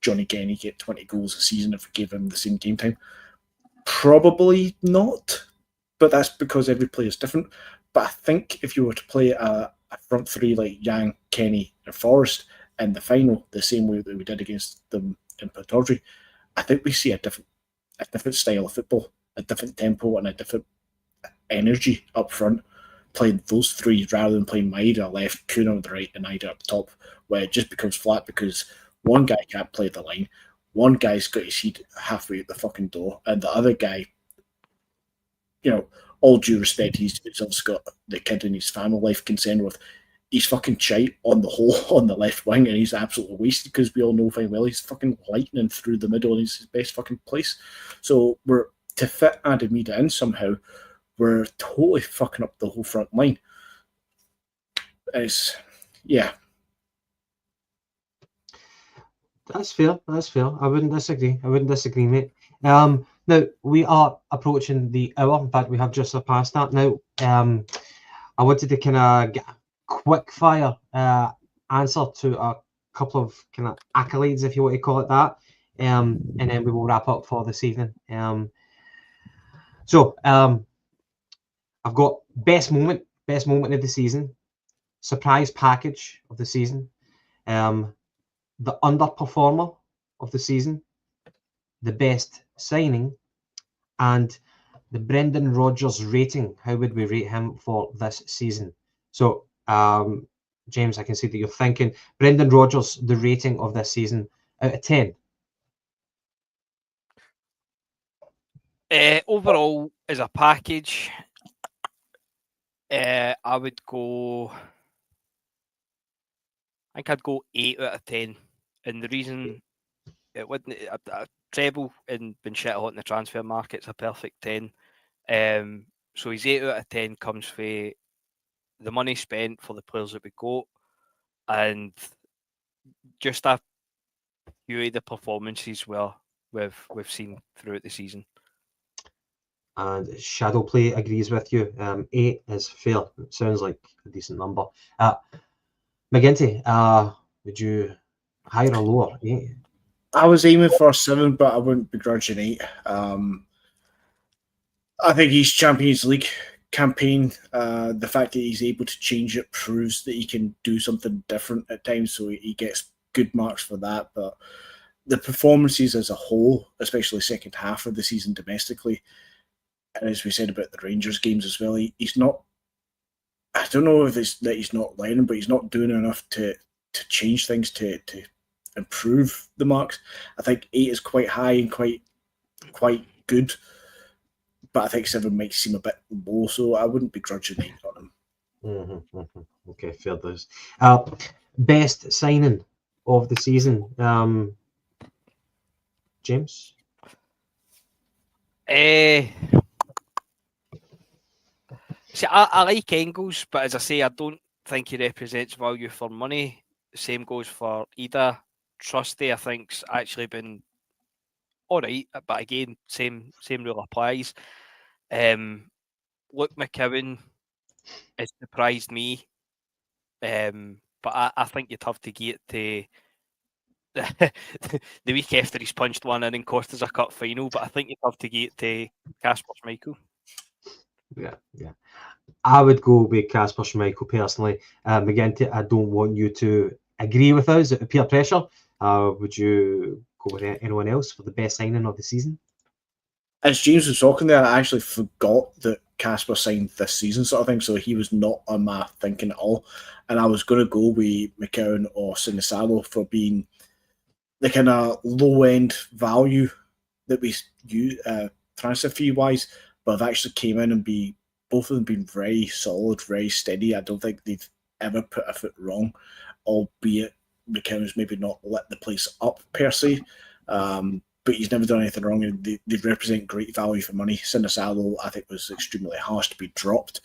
S3: Johnny Kenny get 20 goals a season if we gave him the same game time? Probably not, but that's because every player is different. But I think if you were to play a front three like Yang, Kenny, and Forrest in the final, the same way that we did against them in Pittodrie, I think we see a different style of football, a different tempo, and a different energy up front, playing those three rather than playing Maida left, Kuna on the right, and Ida up top, where it just becomes flat because one guy can't play the line, one guy's got his heat halfway at the fucking door, and the other guy, all due respect, he's obviously got the kid in his family life concerned with. He's fucking shite on the whole on the left wing, and he's absolutely wasted because we all know fine well he's fucking lightning through the middle and he's his best fucking place. So to fit Adamida in somehow, we're totally fucking up the whole front line. Yeah.
S1: That's fair. I wouldn't disagree, mate. Now, we are approaching the hour. In fact, we have just surpassed that now. I wanted to kind of get a quick fire answer to a couple of kind of accolades, if you want to call it that. And then we will wrap up for this evening. So I've got best moment of the season, surprise package of the season, the underperformer of the season, the best signing, and the Brendan Rodgers rating. How would we rate him for this season? So, James, I can see that you're thinking Brendan Rodgers, the rating of this season out of 10.
S2: Overall, as a package, I would go. I think I'd go 8 out of 10, and the reason it wouldn't a treble and been shit hot in the transfer market's a perfect 10. So his 8 out of 10 comes for the money spent for the players that we got, and just a few of the performances we've seen throughout the season.
S1: And Shadowplay agrees with you. 8 is fair. It sounds like a decent number. McGinty, would you higher or lower? 8?
S3: I was aiming for 7, but I wouldn't begrudge an 8. I think his Champions League campaign, the fact that he's able to change it proves that he can do something different at times, so he gets good marks for that. But the performances as a whole, especially second half of the season domestically, and as we said about the Rangers games as well, he's not, I don't know if it's that he's not learning, but he's not doing enough to change things, to improve the marks. I think 8 is quite high and quite good, but I think 7 might seem a bit low, so I wouldn't begrudge an 8 on him.
S1: Okay, fair dues. Best signing of the season, James?
S2: See, I like Engels, but as I say, I don't think he represents value for money. Same goes for Ida. Trusty, I think's actually been all right, but again, same rule applies. Luke McCowan has surprised me, but I think you'd have to get to the week after he's punched one in and cost us a cup final. But I think you'd have to get to Kasper Schmeichel.
S1: Yeah. I would go with Kasper Schmeichel personally. McGinty, I don't want you to agree with us at peer pressure. Would you go with anyone else for the best signing of the season?
S3: As James was talking there, I actually forgot that Kasper signed this season, sort of thing, so he was not on my thinking at all. And I was going to go with McCowan or Sinisalo for being the kind of low-end value that we use transfer fee-wise, but have actually came in and both of them been very solid, very steady. I don't think they've ever put a foot wrong, albeit McCowan's maybe not lit the place up per se, but he's never done anything wrong, and they represent great value for money. Sinisalo, I think, was extremely harsh to be dropped,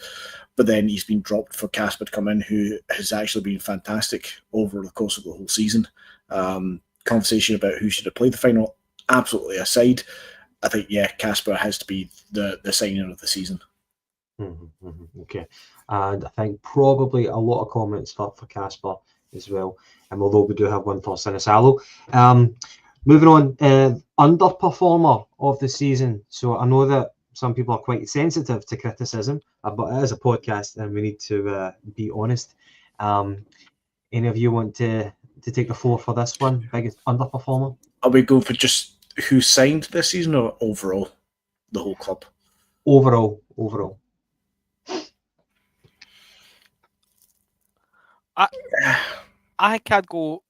S3: but then he's been dropped for Kasper to come in, who has actually been fantastic over the course of the whole season. Conversation about who should have played the final, absolutely aside, I think, Kasper has to be the signing of the season.
S1: Okay, and I think probably a lot of comments for Kasper as well. And although we do have one for Sinisalo, Moving on, underperformer of the season. So I know that some people are quite sensitive to criticism, but it is a podcast and we need to be honest. Any of you want to take the floor for this one? Biggest underperformer?
S3: Are we going for just who signed this season or overall, the whole club?
S1: Overall.
S2: I can't go.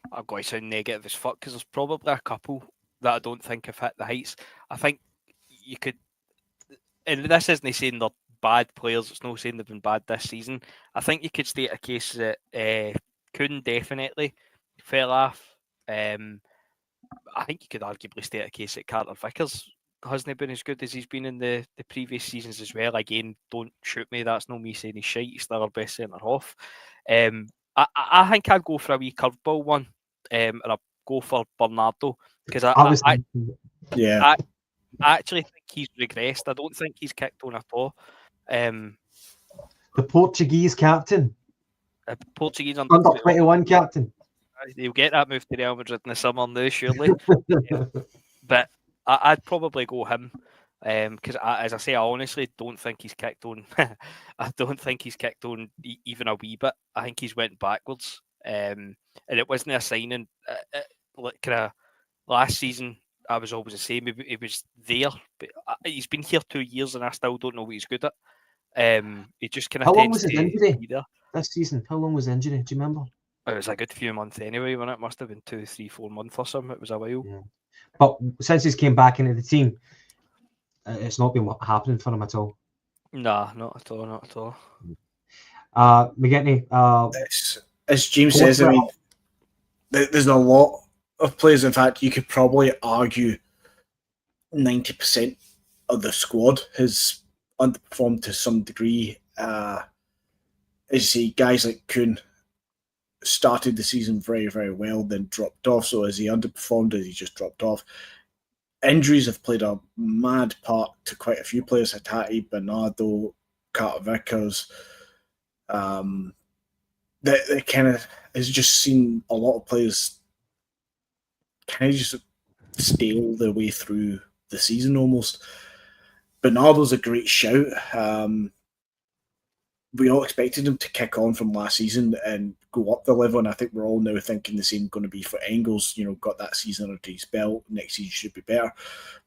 S2: I'm going to sound negative as fuck because there's probably a couple that I don't think have hit the heights. I think you could, and this isn't saying they're bad players. It's not saying they've been bad this season. I think you could state a case that Kuhn definitely fell off. I think you could arguably state a case that Carter Vickers hasn't been as good as he's been in the previous seasons as well. Again, don't shoot me. That's not me saying he's shite. He's still our best centre half. I think I'd go for a wee curveball one, and I'll go for Bernardo because I actually think he's regressed. I don't think he's kicked on at all.
S1: The Portuguese captain.
S2: Portuguese
S1: under 21 captain.
S2: He'll get that move to Real Madrid in the summer now, surely. But I'd probably go him because, as I say, I honestly don't think he's kicked on. I don't think he's kicked on even a wee bit. I think he's went backwards, and it wasn't a signing. Kind of last season, I was always the same. He was there, but he's been here 2 years, and I still don't know what he's good at. He just kind of.
S1: How long was his injury this season? How long was the injury? Do you remember?
S2: It was a good few months anyway, when it must have been 2, 3, 4 months or something. It was a while.
S1: Yeah. But since he's came back into the team, it's not been happening for him at all.
S2: Nah, not at all.
S1: McGinty,
S3: as James says, I mean, there's a lot of players. In fact, you could probably argue 90% of the squad has underperformed to some degree. As you see, guys like Kuhn started the season very, very well, then dropped off. So has he underperformed? Has he just dropped off? Injuries have played a mad part to quite a few players. Hatate, Bernardo, Carter Vickers. They kind of has just seen a lot of players kind of just stale their way through the season almost. Bernardo's a great shout. We all expected him to kick on from last season and go up the level, and I think we're all now thinking the same going to be for Engels. Got that season under his belt. Next season should be better.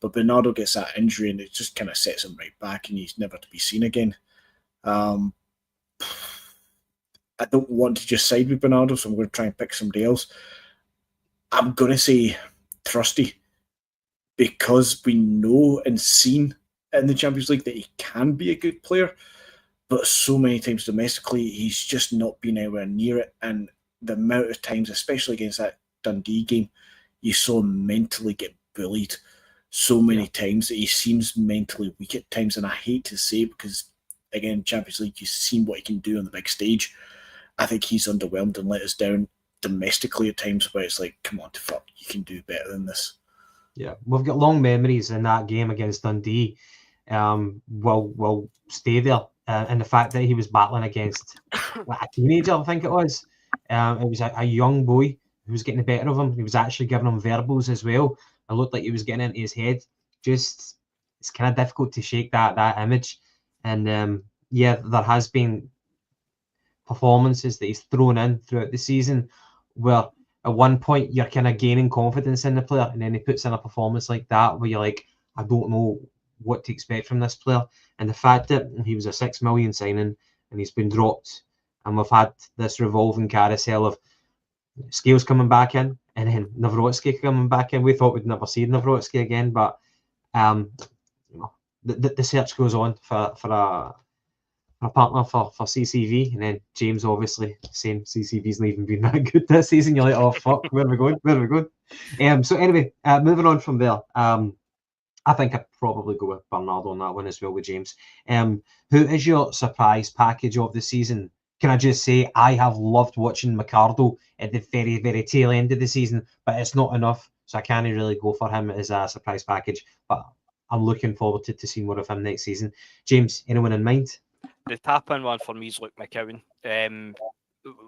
S3: But Bernardo gets that injury, and it just kind of sets him right back, and he's never to be seen again. I don't want to just side with Bernardo, so I'm going to try and pick somebody else. I'm going to say Trusty, because we know and seen in the Champions League that he can be a good player. But so many times domestically, he's just not been anywhere near it. And the amount of times, especially against that Dundee game, you saw him mentally get bullied so many times that he seems mentally weak at times. And I hate to say it because, again, Champions League, you've seen what he can do on the big stage. I think he's underwhelmed and let us down domestically at times where it's like, come on, fuck, you can do better than this.
S1: Yeah, we've got long memories in that game against Dundee. We'll stay there. And the fact that he was battling against a teenager, I think it was. It was a young boy who was getting the better of him. He was actually giving him verbals as well. It looked like he was getting into his head. Just, it's kind of difficult to shake that image. And there has been performances that he's thrown in throughout the season where at one point you're kind of gaining confidence in the player, and then he puts in a performance like that where you're like, I don't know what to expect from this player. And the fact that he was a $6 million signing and he's been dropped, and we've had this revolving carousel of Scales coming back in and then Nawrocki coming back in. We thought we'd never see Nawrocki again, but the search goes on for a partner for CCV, and then James obviously saying CCV's not even been that good this season. You're like, oh fuck, where are we going? So anyway, moving on from there. I think I'd probably go with Bernardo on that one as well with James. Who is your surprise package of the season? Can I just say I have loved watching Ricardo at the very, very tail end of the season, but it's not enough, so I can't really go for him as a surprise package. But I'm looking forward to seeing more of him next season. James, anyone in mind?
S2: The tap-in one for me is Luke McCowan.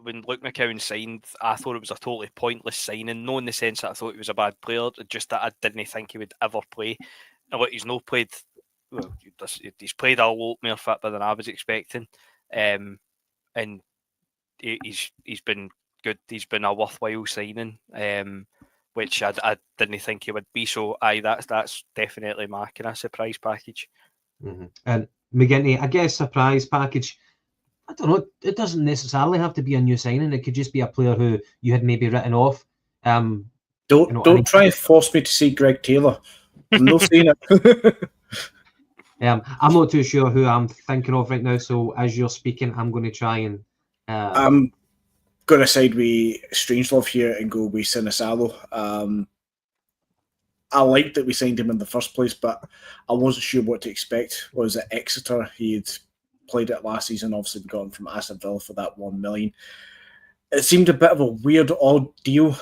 S2: when Luke McCowan signed, I thought it was a totally pointless signing. Not in the sense that I thought he was a bad player, just that I didn't think he would ever play. And look, he's not played. Well, he's played a lot more football than I was expecting, and he's been good. He's been a worthwhile signing, which I didn't think he would be. So, that's definitely my kind of surprise package.
S1: Mm-hmm. And McGinty, I guess surprise package. I don't know. It doesn't necessarily have to be a new signing. It could just be a player who you had maybe written off.
S3: Don't try and force me to see Greg Taylor. I'm not seeing it.
S1: I'm not too sure who I'm thinking of right now. So as you're speaking, I'm going to try and.
S3: I'm going to side with Strangelove here and go with Sinisalo. I liked that we signed him in the first place, but I wasn't sure what to expect. Was it Exeter? He'd played it last season. Obviously, we got him from Aston Villa for that $1 million. It seemed a bit of a weird, odd deal.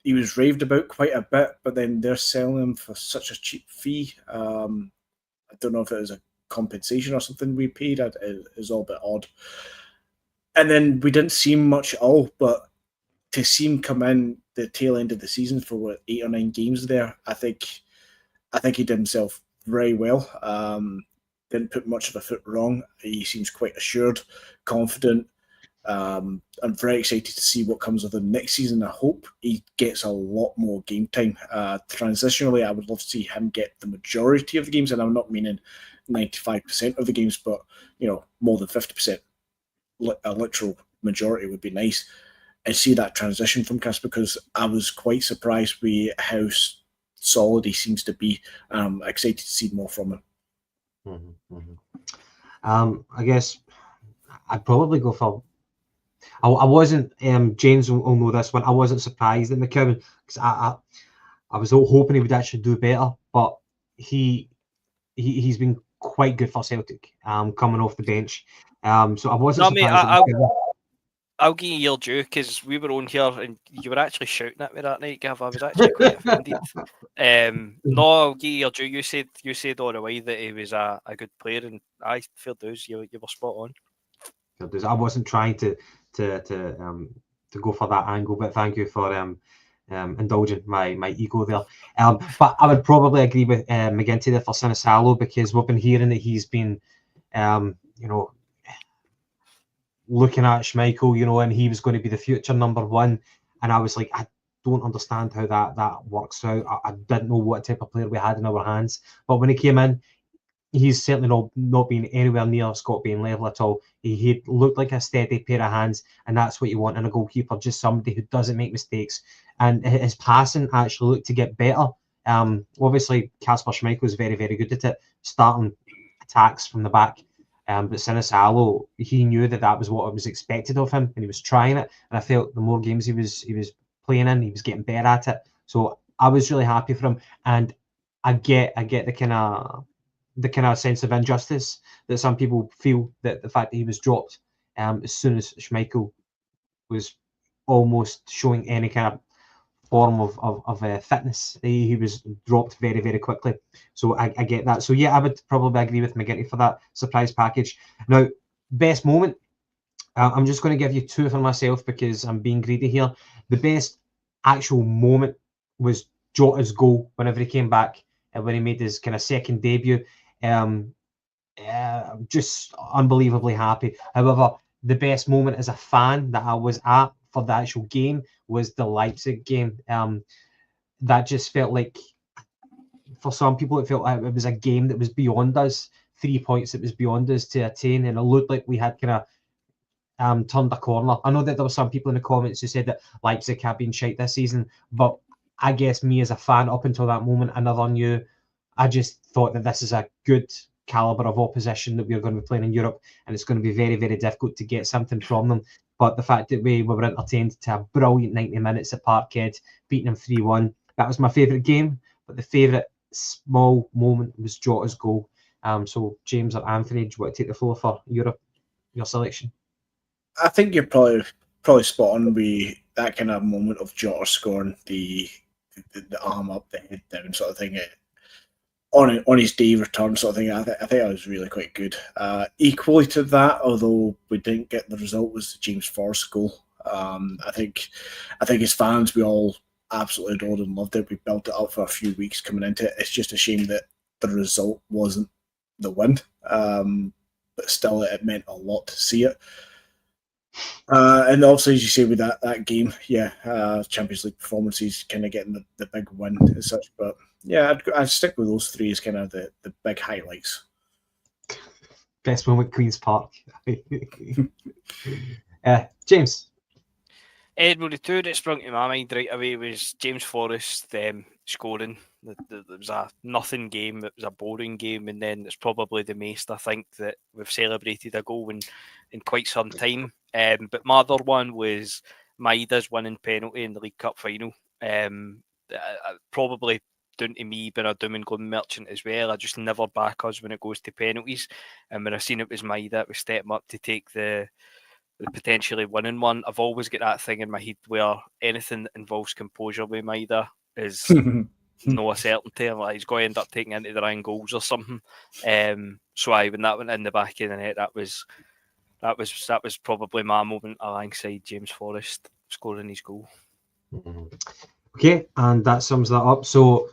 S3: He was raved about quite a bit, but then they're selling him for such a cheap fee. I don't know if it was a compensation or something we paid. It was all a bit odd. And then we didn't see him much at all, but to see him come in the tail end of the season for 8 or 9 games there, I think he did himself very well. Didn't put much of a foot wrong. He seems quite assured, confident. I'm very excited to see what comes of him next season. I hope he gets a lot more game time. Transitionally, I would love to see him get the majority of the games, and I'm not meaning 95% of the games, but more than 50%. A literal majority would be nice. And see that transition from Cass, because I was quite surprised with how solid he seems to be. I'm excited to see more from him.
S1: Mm-hmm, mm-hmm. I guess I'd probably go for. I wasn't. James will know this one. I wasn't surprised at McCowan because I was all hoping he would actually do better, but he's been quite good for Celtic. Coming off the bench. So I wasn't surprised.
S2: I'll give you your due because we were on here and you were actually shouting at me that night, Gav. I was actually quite offended. No, I'll give you your due. You said all the way that he was a good player, and I feel those you were spot on.
S1: I wasn't trying to go for that angle, but thank you for indulging my ego there. But I would probably agree with McGinty there for Sinisalo because we've been hearing that he's been looking at Schmeichel, and he was going to be the future number one. And I was like, I don't understand how that works out. I didn't know what type of player we had in our hands. But when he came in, he's certainly not been anywhere near Scott Bain level at all. He looked like a steady pair of hands, and that's what you want in a goalkeeper, just somebody who doesn't make mistakes. And his passing actually looked to get better. Obviously, Kasper Schmeichel is very, very good at it, starting attacks from the back. But Sinisalo, he knew that was what was expected of him, and he was trying it. And I felt the more games he was playing in, he was getting better at it. So I was really happy for him. And I get the kind of sense of injustice that some people feel that the fact that he was dropped as soon as Schmeichel was almost showing any kind of form of fitness. He was dropped very, very quickly. So I get that. So yeah, I would probably agree with McGinty for that surprise package. Now, best moment. I'm just going to give you 2 for myself because I'm being greedy here. The best actual moment was Jota's goal whenever he came back and when he made his kind of second debut. Just unbelievably happy. However, the best moment as a fan that I was at for the actual game was the Leipzig game. That just felt like, for some people, it felt like it was a game that was beyond us. 3 points that was beyond us to attain, and it looked like we had kind of turned a corner. I know that there were some people in the comments who said that Leipzig have been shite this season, but I guess me as a fan, up until that moment, I never knew. I just thought that this is a good caliber of opposition that we're going to be playing in Europe, and it's going to be very, very difficult to get something from them. But the fact that we were entertained to a brilliant 90 minutes at Parkhead, beating them 3-1, that was my favourite game. But the favourite small moment was Jota's goal. So James or Anthony, do you want to take the floor for Europe, your selection?
S3: I think you're probably spot on with that kind of moment of Jota scoring the arm up, the head down sort of thing. on his day return sort of thing. I think that was really quite good. Equally to that, although we didn't get the result, was the James Forrest goal. I think as fans we all absolutely adored and loved it. We built it up for a few weeks coming into it. It's just a shame that the result wasn't the win, but still it meant a lot to see it. And obviously, as you say, with that game, Champions League performances kind of getting the big win as such. But yeah, I'd stick with those three as kind of the big highlights.
S1: Best one with Queen's Park. James.
S2: Well, the two that sprung to my mind right away was James Forrest scoring. It was a nothing game. It was a boring game, and then it's probably the most I think that we've celebrated a goal in quite some time. But my other one was Maida's winning penalty in the League Cup final. Probably down to me being a doom and gloom merchant as well. I just never back us when it goes to penalties. And when I seen it was Maida, it was stepping up to take the potentially winning one. I've always got that thing in my head where anything that involves composure with Maida is no certainty. I'm like, he's going to end up taking into the wrong goals or something. When that went in the back of the net, that was probably my moment alongside James Forrest scoring his goal.
S1: Okay, and that sums that up. So,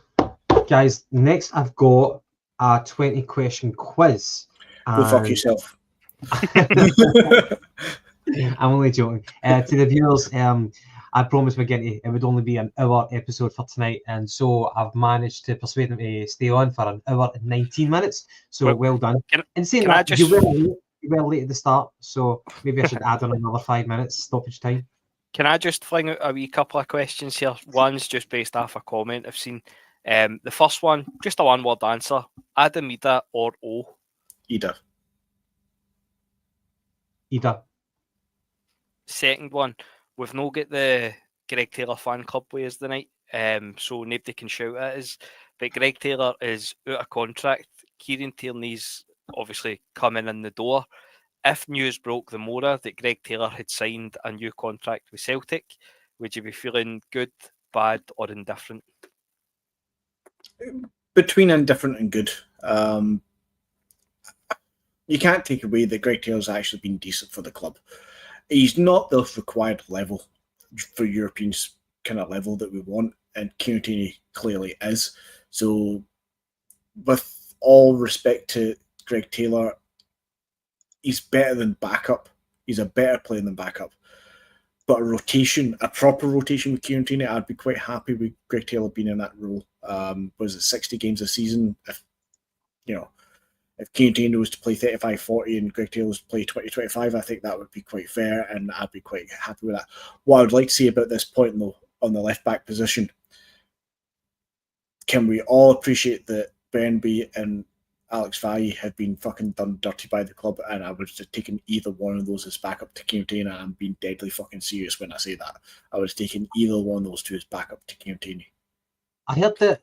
S1: guys, next I've got a 20-question quiz.
S3: Go fuck yourself.
S1: I'm only joking. To the viewers, I promised McGinty it would only be an hour episode for tonight, and so I've managed to persuade them to stay on for an hour and 19 minutes. So well done. You were late at the start, so maybe I should add on another 5 minutes stoppage time.
S2: Can I just fling out a wee couple of questions here? One's just based off a comment I've seen. The first one, just a one-word answer. Adam Ida or O?
S3: Ida.
S2: Second one, we've not got the Greg Taylor fan club with us tonight, so nobody can shout at us. But Greg Taylor is out of contract. Kieran Tierney's obviously coming in the door. If news broke the Mora that Greg Taylor had signed a new contract with Celtic, would you be feeling good, bad, or indifferent?
S3: Between indifferent and good. You can't take away that Greg Taylor's actually been decent for the club. He's not the required level for Europeans kind of level that we want, and Kieran Tierney clearly is. So, with all respect to Greg Taylor, he's better than backup. He's a better player than backup. But a proper rotation with Kieran Tierney, I'd be quite happy with Greg Taylor being in that role. Was it 60 games a season? If Kieran Tierney was to play 35-40 and Greg Taylor was to play 20-25, I think that would be quite fair, and I'd be quite happy with that. What I would like to see about this point, though, on the left-back position, can we all appreciate that Bernabei and Alex Valle have been fucking done dirty by the club, and I would have taken either one of those as backup to Kieran Tierney, and I'm being deadly fucking serious when I say that. I would have taken either one of those two as backup to Kieran Tierney.
S1: I heard that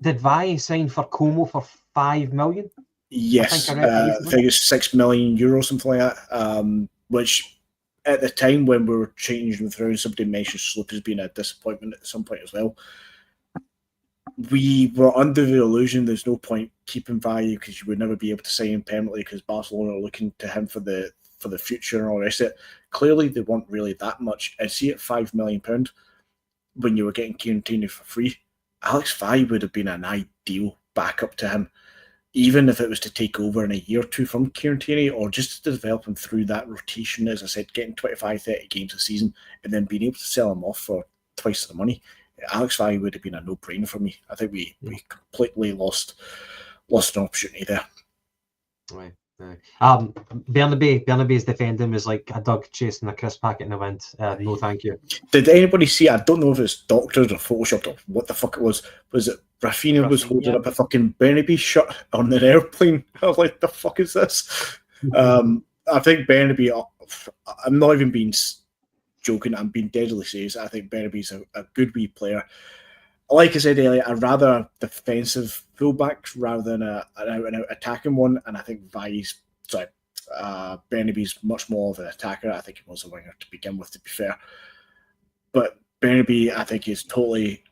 S1: did Valle sign for Como for €5 million?
S3: Yes, I think it's €6 million, something like that. Which at the time when we were changing them around, somebody mentioned Sloop as being a disappointment at some point as well. We were under the illusion there's no point keeping Valle because you would never be able to sign him permanently because Barcelona are looking to him for the future and all the rest of it. Clearly, they weren't really that much. And see, at £5 million when you were getting Kieran Tierney for free, Alex Valle would have been an ideal backup to him, even if it was to take over in a year or two from Kieran Tierney, or just to develop him through that rotation, as I said, getting 25-30 games a season and then being able to sell him off for twice the money. Alex Valle would have been a no-brainer for me. I think we completely lost an opportunity there.
S1: Right. Bernabei's defending was like a dog chasing a crisp packet in the wind. No, thank you.
S3: Did anybody see? I don't know if it's doctored or photoshopped or what the fuck it was. Was it Rafinha was holding up a fucking Bernabei shirt on an airplane? I was like, the fuck is this? I think Bernabei. I'm not even being joking. I'm being deadly serious. I think Bernabei's a good wee player. Like I said earlier, I'd rather a defensive fullback rather than an out-and-out attacking one. And I think Bernabei's much more of an attacker. I think he was a winger to begin with, to be fair. But Bernabei, I think, is totally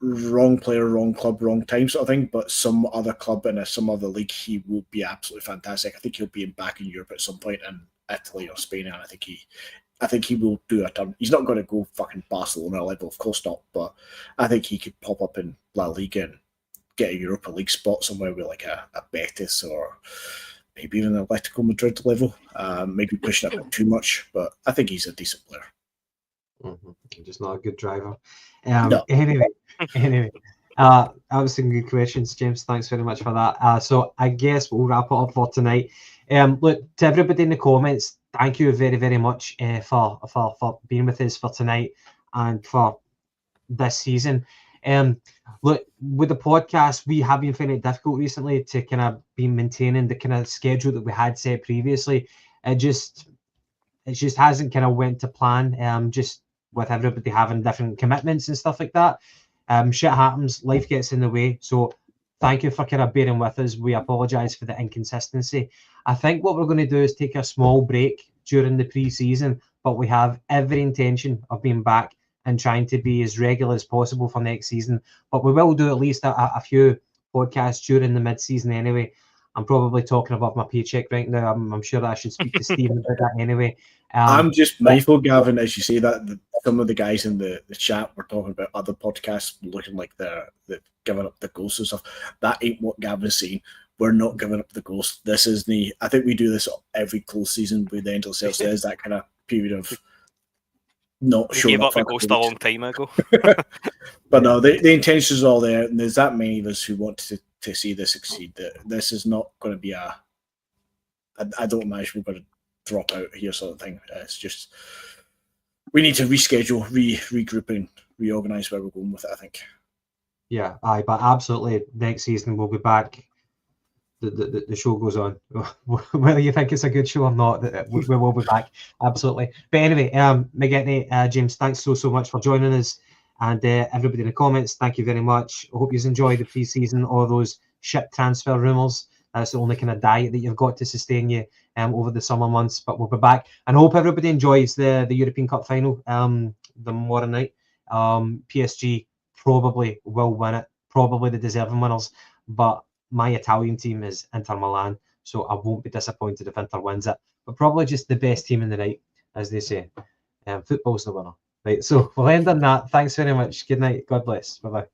S3: wrong player, wrong club, wrong time sort of thing, but some other club in some other league, he will be absolutely fantastic. I think he'll be back in Europe at some point in Italy or Spain, and I think he will do a turn. He's not going to go fucking Barcelona level, of course not, but I think he could pop up in La Liga and get a Europa League spot somewhere with like a Betis or maybe even an Atletico Madrid level. Maybe pushing it a bit too much, but I think he's a decent player.
S1: Mm-hmm. Just not a good driver.
S3: No.
S1: Anyway, that was some good questions, James. Thanks very much for that. So I guess we'll wrap it up for tonight. Look, to everybody in the comments, thank you very, very much for being with us for tonight and for this season. Look, with the podcast, we have been finding it difficult recently to kind of be maintaining the kind of schedule that we had set previously. It just hasn't kind of went to plan. Just with everybody having different commitments and stuff like that. Shit happens, life gets in the way. So thank you for kind of bearing with us. We apologise for the inconsistency. I think what we're going to do is take a small break during the pre-season, but we have every intention of being back and trying to be as regular as possible for next season. But we will do at least a few podcasts during the mid-season anyway. I'm probably talking above my paycheck right now. I'm sure that I should speak to Stephen about that anyway.
S3: I'm just mindful, Gavin, as you say that some of the guys in the chat were talking about other podcasts looking like they're giving up the ghost and stuff. That ain't what Gavin's saying. We're not giving up the ghost. This is I think we do this every close season with the Endless Celts. There's that kind of period of not showing up.
S2: Gave up the ghost a long time ago.
S3: But no, the intention's all there, and there's that many of us who want to see this succeed. This is not going to be I don't imagine we're going to drop out here sort of thing. It's just we need to reschedule, regroup and reorganise where we're going with it, I think.
S1: Yeah, but absolutely next season we'll be back. The show goes on. Whether you think it's a good show or not, we will be back. Absolutely. But anyway, McGetney, James, thanks so much for joining us. And everybody in the comments, thank you very much. I hope you enjoyed the pre-season, all those shit transfer rumours. That's the only kind of diet that you've got to sustain you over the summer months. But we'll be back. And I hope everybody enjoys the European Cup final tomorrow night. PSG probably will win it. Probably the deserving winners. But my Italian team is Inter Milan. So I won't be disappointed if Inter wins it. But probably just the best team in the night, as they say. Football's the winner. Right, so we'll end on that. Thanks very much. Good night. God bless. Bye-bye.